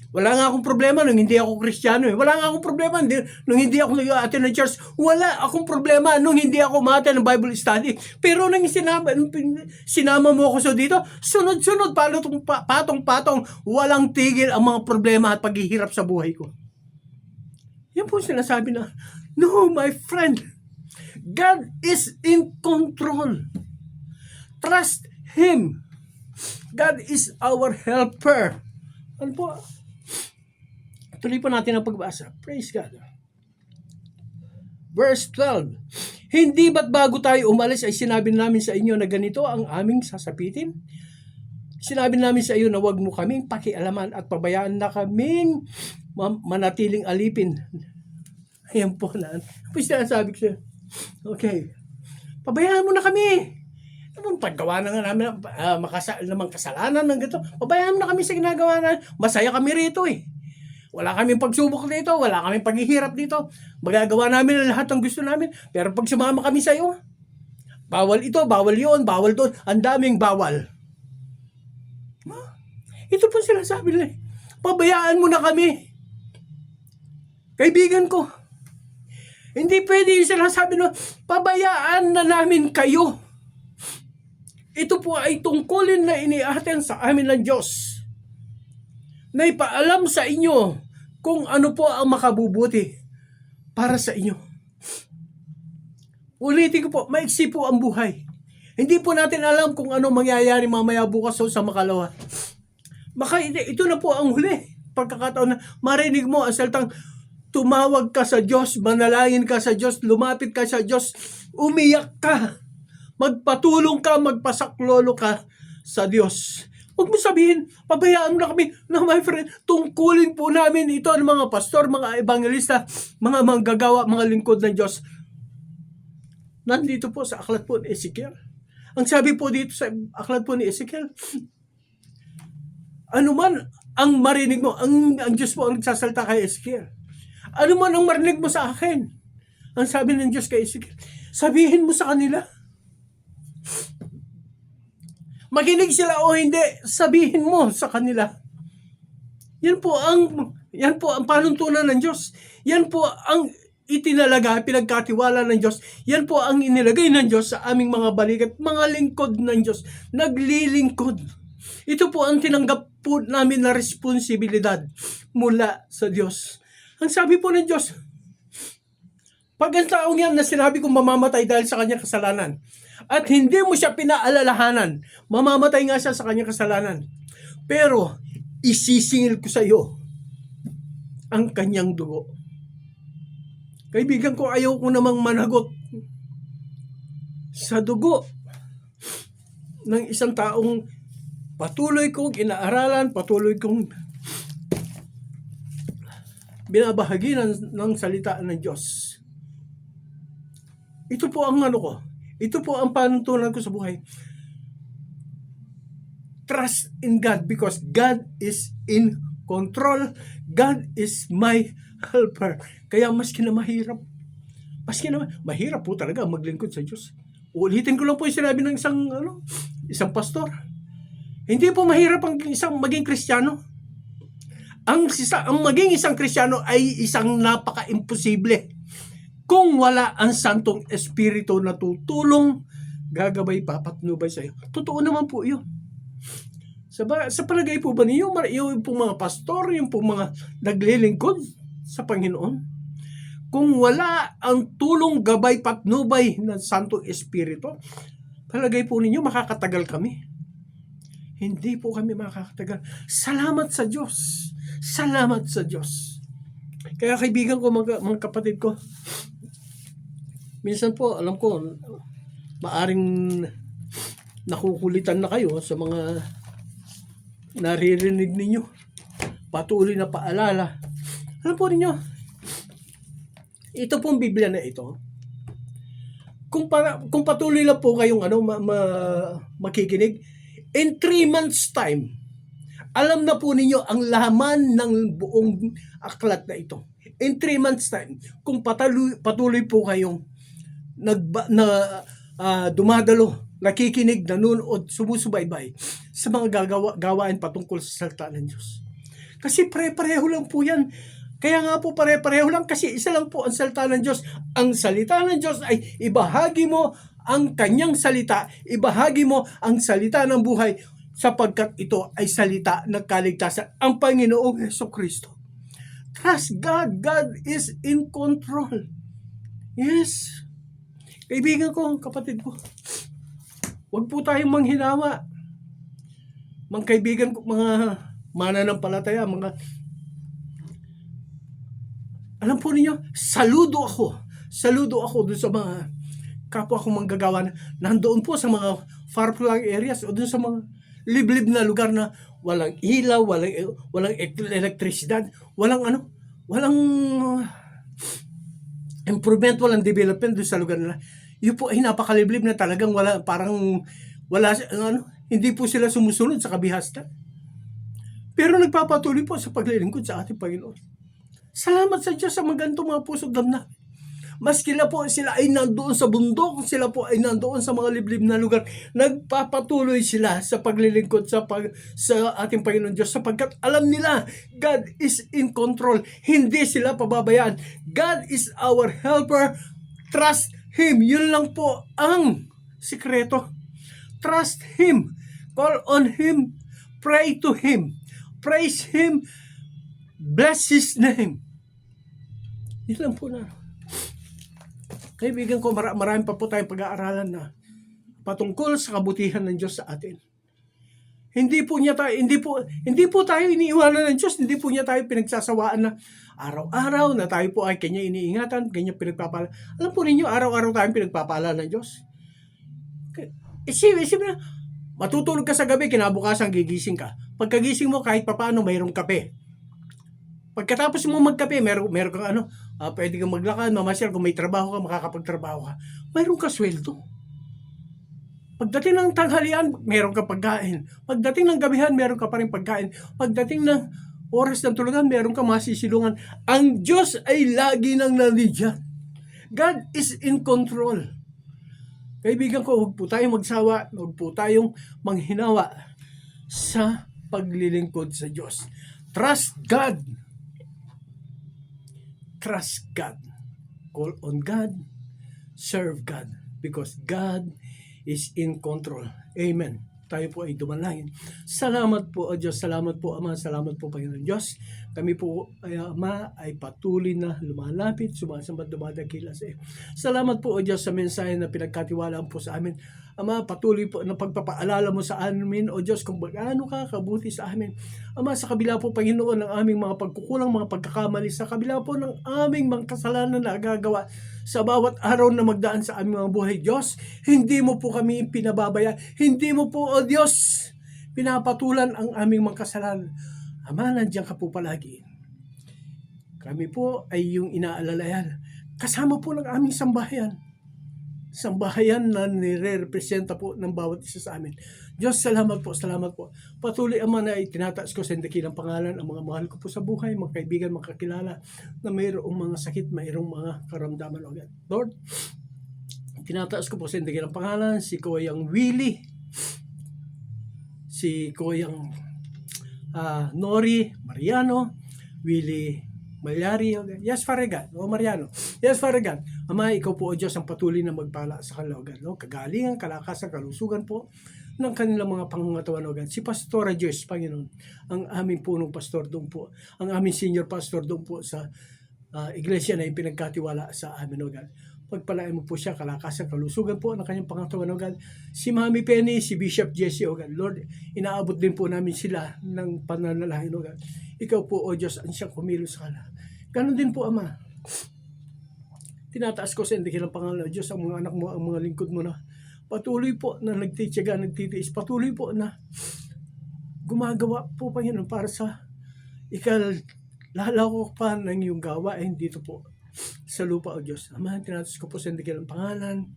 Wala nga akong problema nung hindi ako Kristiyano Wala nga akong problema nung hindi ako nag-attend ng church. Wala akong problema nung hindi ako ma-attend ng Bible study. Pero nung sinama mo ako sa dito, sunod-sunod, patong-patong, walang tigil ang mga problema at paghihirap sa buhay ko. Yan po sinasabi na, no, my friend, God is in control. Trust Him. God is our helper. Ano po? Tuloy po natin ang pagbasa. Praise God. Verse 12. Hindi ba't bago tayo umalis ay sinabi namin sa inyo na ganito ang aming sasapitin? Sinabi namin sa iyo na huwag mo kaming pakialaman at pabayaan na kaming manatiling alipin. Ayan po na. Sabi ko siya. Okay. Pabayaan mo na kami. Paggawa na nga namin namang kasalanan ng ganito. Pabayaan mo na kami sa ginagawa na. Masaya kami rito Wala kaming pagsubok dito. Wala kaming paghihirap dito. Magagawa namin ang lahat ng gusto namin. Pero pag sumama kami sa iyo, bawal ito, bawal yun, bawal doon. Ang daming bawal. Ito po sila sabi nila. Pabayaan mo na kami. Kaibigan ko. Hindi pwede yung sila sabi nila, pabayaan na namin kayo. Ito po ay tungkulin na iniaten sa amin ng Diyos. Na ipaalam sa inyo kung ano po ang makabubuti para sa inyo. Ulitin ko po, maiksi po ang buhay. Hindi po natin alam kung ano mangyayari mamaya bukas sa makalawa. Baka ito na po ang huli. Pagkakataon na marinig mo ang salitang tumawag ka sa Diyos, manalangin ka sa Diyos, lumapit ka sa Diyos, umiyak ka, magpatulong ka, magpasaklolo ka sa Diyos. Huwag mo sabihin, pabayaan mo na kami. No, my friend, tungkulin po namin ito ng mga pastor, mga evangelista, mga manggagawa, mga lingkod ng Diyos. Nandito po sa aklat po ni Ezekiel. Ang sabi po dito sa aklat po ni Ezekiel, ano man ang marinig mo, ang Diyos po ang nagsasalita kay Ezekiel. Ano man ang marinig mo sa akin, ang sabi ng Diyos kay Ezekiel, sabihin mo sa kanila. Makinig sila o hindi, sabihin mo sa kanila. Yan po ang panuntunan ng Diyos. Yan po ang itinalaga, pinagkatiwala ng Diyos. Yan po ang inilagay ng Diyos sa aming mga balikat, mga lingkod ng Diyos, naglilingkod. Ito po ang tinanggap po namin na responsibilidad mula sa Diyos. Ang sabi po ng Diyos, pag ang taong yan na sinabi kong mamamatay dahil sa kanyang kasalanan, at hindi mo siya pinaalalahanan, mamamatay nga siya sa kanyang kasalanan. Pero, isisingil ko sa iyo ang kanyang dugo. Kaibigan ko, ayaw ko namang managot sa dugo ng isang taong patuloy kong inaaralan, patuloy kong binabahagi ng salita ng Diyos. Ito po ang ko. Ito po ang panuntunan ko sa buhay. Trust in God because God is in control. God is my helper. Kaya maski na mahirap po talaga maglingkod sa Diyos. Ulitin ko lang po yung sinabi ng isang pastor. Hindi po mahirap ang maging Kristiyano. Ang maging isang Kristiyano ay isang napaka-imposible. Kung wala ang Santong Espiritu na tutulong, gagabay, papatnubay sa iyo. Totoo naman po yun. Sa palagay po ba niyo, yung pong mga pastor, yung pong mga naglilingkod sa Panginoon, kung wala ang tulong, gabay, patnubay ng Santong Espiritu, palagay po ninyo, makakatagal kami? Hindi po kami makakatagal. Salamat sa Diyos. Salamat sa Diyos. Kaya kaibigan ko, mga kapatid ko, minsan po, alam ko, maaring nakukulitan na kayo sa mga naririnig ninyo. Patuloy na paalala. Alam po ninyo, ito pong Biblia na ito, kung patuloy lang po kayong makikinig, in 3 months time, alam na po ninyo ang laman ng buong aklat na ito. In 3 months time, kung patuloy po kayong dumadalo, nakikinig, nanonood, sumusubaybay sa mga gawain patungkol sa salita ng Diyos. Kasi pare-pareho lang po yan. Kaya nga po pare-pareho lang kasi isa lang po ang salita ng Diyos. Ang salita ng Diyos ay ibahagi mo ang kanyang salita, ibahagi mo ang salita ng buhay sapagkat ito ay salita ng kaligtasan. Ang Panginoong Jesucristo. Trust God. God is in control. Yes. Kaibigan ko, kapatid ko, huwag po tayong manghinawa. Mga kaibigan ko, mga mananampalataya, alam po ninyo, saludo ako dun sa mga kapwa kong manggagawa na nandoon po sa mga far-flung areas o dun sa mga liblib na lugar na walang ilaw, walang elektrisidad, walang improvement, walang development dun sa lugar nila. Yun po ay napakaliblib na talagang hindi po sila sumusunod sa kabihastan. Pero nagpapatuloy po sa paglilingkod sa ating Panginoon. Salamat sa Diyos sa magandang mga pusong damdamin. Maski sila ay nandoon sa bundok, sila po ay nandoon sa mga liblib na lugar, nagpapatuloy sila sa paglilingkod sa ating Panginoon Diyos sapagkat alam nila, God is in control. Hindi sila pababayaan. God is our helper. Trust Him. Yun lang po ang sikreto. Trust Him. Call on Him. Pray to Him. Praise Him. Bless His name. Yun lang po na. Kaibigan ko, marami pa po tayong pag-aaralan na patungkol sa kabutihan ng Diyos sa atin. Hindi po tayo iniiwanan ng Diyos, hindi po niya tayo pinagsasawaan na araw-araw na tayo po ay kanya iniingatan, kanya pinagpapala. Alam po ninyo, araw-araw tayong pinagpapala ng Diyos. Isipin na, matutulog ka sa gabi, kinabukasan gigising ka. Pagkagising mo, kahit papaano, mayroong kape. Pagkatapos mo magkape, meron kang pwede kang maglakad, mamasyal, kung may trabaho ka, makakapagtrabaho ka. Mayroon ka sweldo. Pagdating ng tanghalian, meron ka pagkain. Pagdating ng gabihan, meron ka pa rin pagkain. Pagdating ng oras ng tulugan, meron ka masisilungan. Ang Diyos ay lagi nang nandiyan. God is in control. Kaibigan ko, huwag po tayong magsawa, huwag po tayong manghinawa sa paglilingkod sa Diyos. Trust God. Trust God. Call on God. Serve God. Because God is in control. Amen. Tayo po ay dumalangin. Salamat po, O Diyos. Salamat po, Ama. Salamat po, Panginoon Diyos. Kami po, Ama, ay patuloy na lumalapit, sumasamba, dumadakila sa iyo. Salamat po, O Diyos, sa mensahe na pinagkatiwalaan po sa amin. Ama, patuloy po na pagpapaalala mo sa amin, O Diyos, kung gaano ka kabuti sa amin. Ama, sa kabila po, Panginoon, ng aming mga pagkukulang, mga pagkakamali, sa kabila po ng aming mga kasalanan na nagagawa sa bawat araw na magdaan sa aming mga buhay, Diyos, hindi mo po kami pinababaya. Hindi mo po, O Diyos, pinapatulan ang aming mga kasalanan. Ama, nandiyan ka po palagi. Kami po ay yung inaalalayan. Kasama po ng aming sambahayan. Sambahayan na nire-representa po ng bawat isa sa amin. Diyos, salamat po, salamat po. Patuloy, Ama, na itinataas ko sa dakilang pangalan ang mga mahal ko po sa buhay, mga kaibigan, mga kakilala na mayroong mga sakit, mayroong mga karamdaman. Lord, itinataas ko po sa dakilang pangalan si Kuya Willie, si Kuya Nori Mariano, Willie Malyari, yes, Father God, Mariano, yes, Father God, Ama, ikaw po, O Diyos, ang patuloy na magpala sa kanila, O God. No? Kagalingan, kalakasan, kalusugan po ng kanilang mga pangangatawan, O God. Si Pastora Joyce, Panginoon, ang aming punong pastor doon po, ang aming senior pastor doon po sa iglesia na yung pinagkatiwala sa amin, O God. Pagpalain mo po siya, kalakasan, kalusugan po ng kanyang pangatawan, O God. Si Mami Penny, si Bishop Jesse, O God. Lord, inaabot din po namin sila ng pananalangin, O God. Ikaw po, O Diyos, ang siyang kumilos sa kanila. Ganon din po, Ama. Tinataas ko sa dakilang pangalan, O Diyos, ang mga anak mo, ang mga lingkod mo na patuloy po na nagtitiyaga, nagtitiis, patuloy po na gumagawa po, Panginoon, para sa ikalalaw pa ng iyong gawain dito po sa lupa, O Diyos. Ama, tinatas ko po sa dakilang pangalan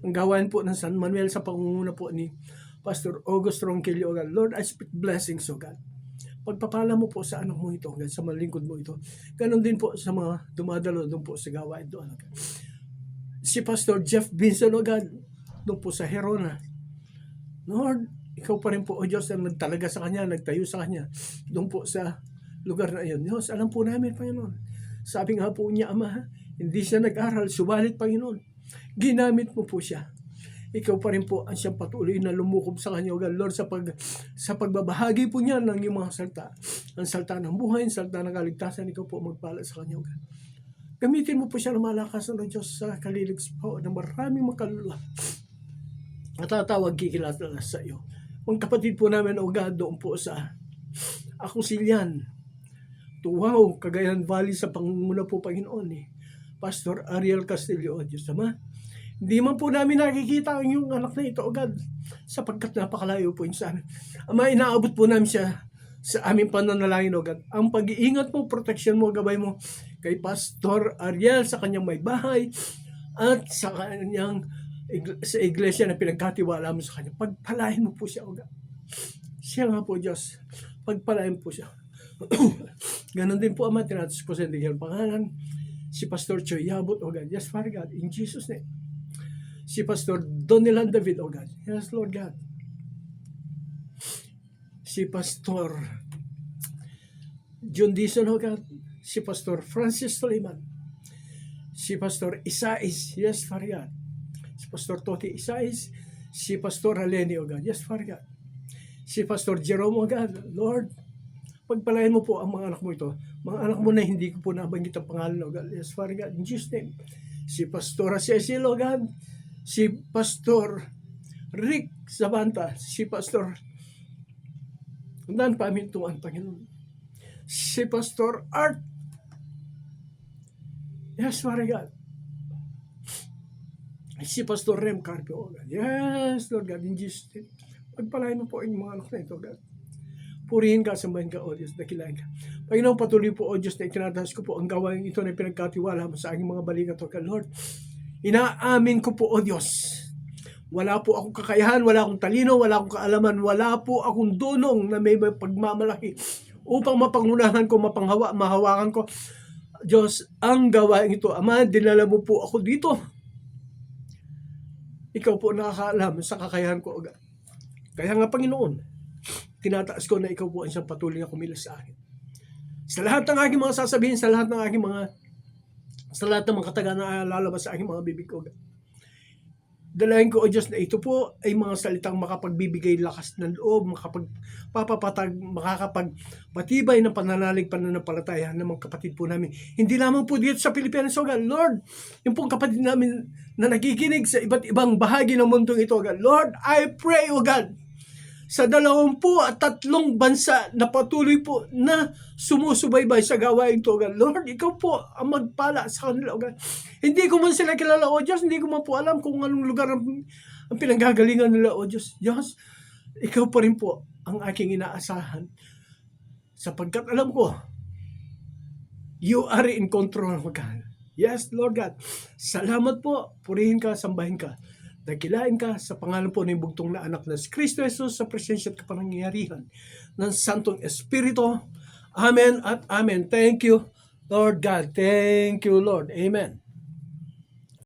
ang gawain po ng San Manuel sa pangunguna po ni Pastor August Ronquillo, O God. Lord, I speak blessings, O God. Pagpapala mo po sa anak mo ito, O God, sa mga lingkod mo ito. Ganon din po sa mga dumadalo doon po sa gawain doon, O God. Si Pastor Jeff Vinson, O God, doon po sa Herona. Lord, ikaw pa rin po, O Diyos, ang nagtalaga sa kanya, nagtayo sa kanya, doon po sa lugar na iyon. Diyos, alam po namin, Panginoon. Sabi nga po niya, Ama, hindi siya nag-aral, subalit, Panginoon, ginamit mo po siya. Ikaw pa rin po ang siyang patuloy na lumukob sa kanya, O God, Lord, sa pagbabahagi po niya ng iyong mga salta. Ang salta ng buhay, ang salta ng kaligtasan, ikaw po magpala sa kanya, O God. Gamitin mo po siya ng malakas, O Diyos, sa kalilig po ng maraming makalula. At tatawag kikilala sa iyo. Mga kapatid po namin, O God, doon po sa Akusilian, Tuwaw, Cagayan Valley, sa pangunguna po, Panginoon, Pastor Ariel Castillo, O Diyos, Ama. Hindi man po namin nakikita ang iyong anak na ito, O God, sapagkat napakalayo po yun sa amin. Ama, inaabot po namin siya sa aming pananalangin, O God. Ang pag-iingat mo, protection mo, gabay mo kay Pastor Ariel sa kanyang may bahay at sa kanyang sa iglesia na pinagkatiwala mo sa kanya. Pagpalain mo po siya, O God. Siya nga po, Diyos. Pagpalain po siya. Ganon din po, Ama, tinatas po sa dakilang pangalan si Pastor Choy Yabot, O God. Yes, Father God, in Jesus' name. Si Pastor Donilan David, O God. Yes, Lord God. Si Pastor John Dison, O God. Si Pastor Francis Suleiman. Si Pastor Isais. Yes, Father God. Si Pastor Toti Isais. Si Pastor Haleni, O God. Yes, Father God. Si Pastor Jerome, O God. Lord, pagpalain mo po ang mga anak mo ito. Mga anak mo na hindi ko po nabanggit ang pangalan, O God. Yes, Father God. In Jesus' name. Si Pastor Cecil, O God. Si Pastor Rick Sabanta, si Pastor Dan Pamintuan, Panginoon. Si Pastor Art. Yes, Father God. Si Pastor Rem Carpio, oh God. Yes, Lord God, in Jesus' name. Pagpalain mo po ang mga anak na ito, God. Purihin ka, sambahin ka, O Diyos, dakilain ka. Panginoon, patuloy po, O Diyos, na itinataas ko po ang gawain ito na pinagkatiwala mo sa aking mga balikat, O God, Lord. Inaamin ko po, O Diyos, wala po akong kakayahan, wala akong talino, wala akong kaalaman, wala po akong dunong na may pagmamalaki upang mapangunahan ko, mahawakan ko. Diyos, ang gawain ito, Ama, dinala mo po ako dito. Ikaw po nakakaalam sa kakayahan ko, O God. Kaya nga, Panginoon, tinataas ko na ikaw po ang siyang patuloy na kumilos sa akin. Sa lahat ng aking mga sasabihin, sa lahat ng mga kataga na lalabas sa aking mga bibig ko. Dalayan ko, O Diyos, na ito po ay mga salitang makapagbibigay lakas ng loob, makakapagpatibay ng pananampalataya ng mga kapatid po namin. Hindi lamang po dito sa Pilipinas, O God. Lord, yung pong kapatid namin na nakikinig sa iba't ibang bahagi ng mundong ito, O God. Lord, I pray, O God, sa 23 bansa na patuloy po na sumusubaybay sa gawain ito, O God. Lord, ikaw po ang magpala sa kanila, O God. Hindi ko man sila kilala, O Diyos. Hindi ko man po alam kung anong lugar ang pinanggagalingan nila, O Diyos. Diyos, ikaw pa rin po ang aking inaasahan. Sapagkat alam ko, you are in control, O God. Yes, Lord God. Salamat po. Purihin ka, sambahin ka. Dakilain ka sa pangalan po ng bugtong na anak na si Kristo Jesus sa presensya at kapangyarihan ng Santong Espiritu. Amen at Amen. Thank you, Lord God. Thank you, Lord. Amen.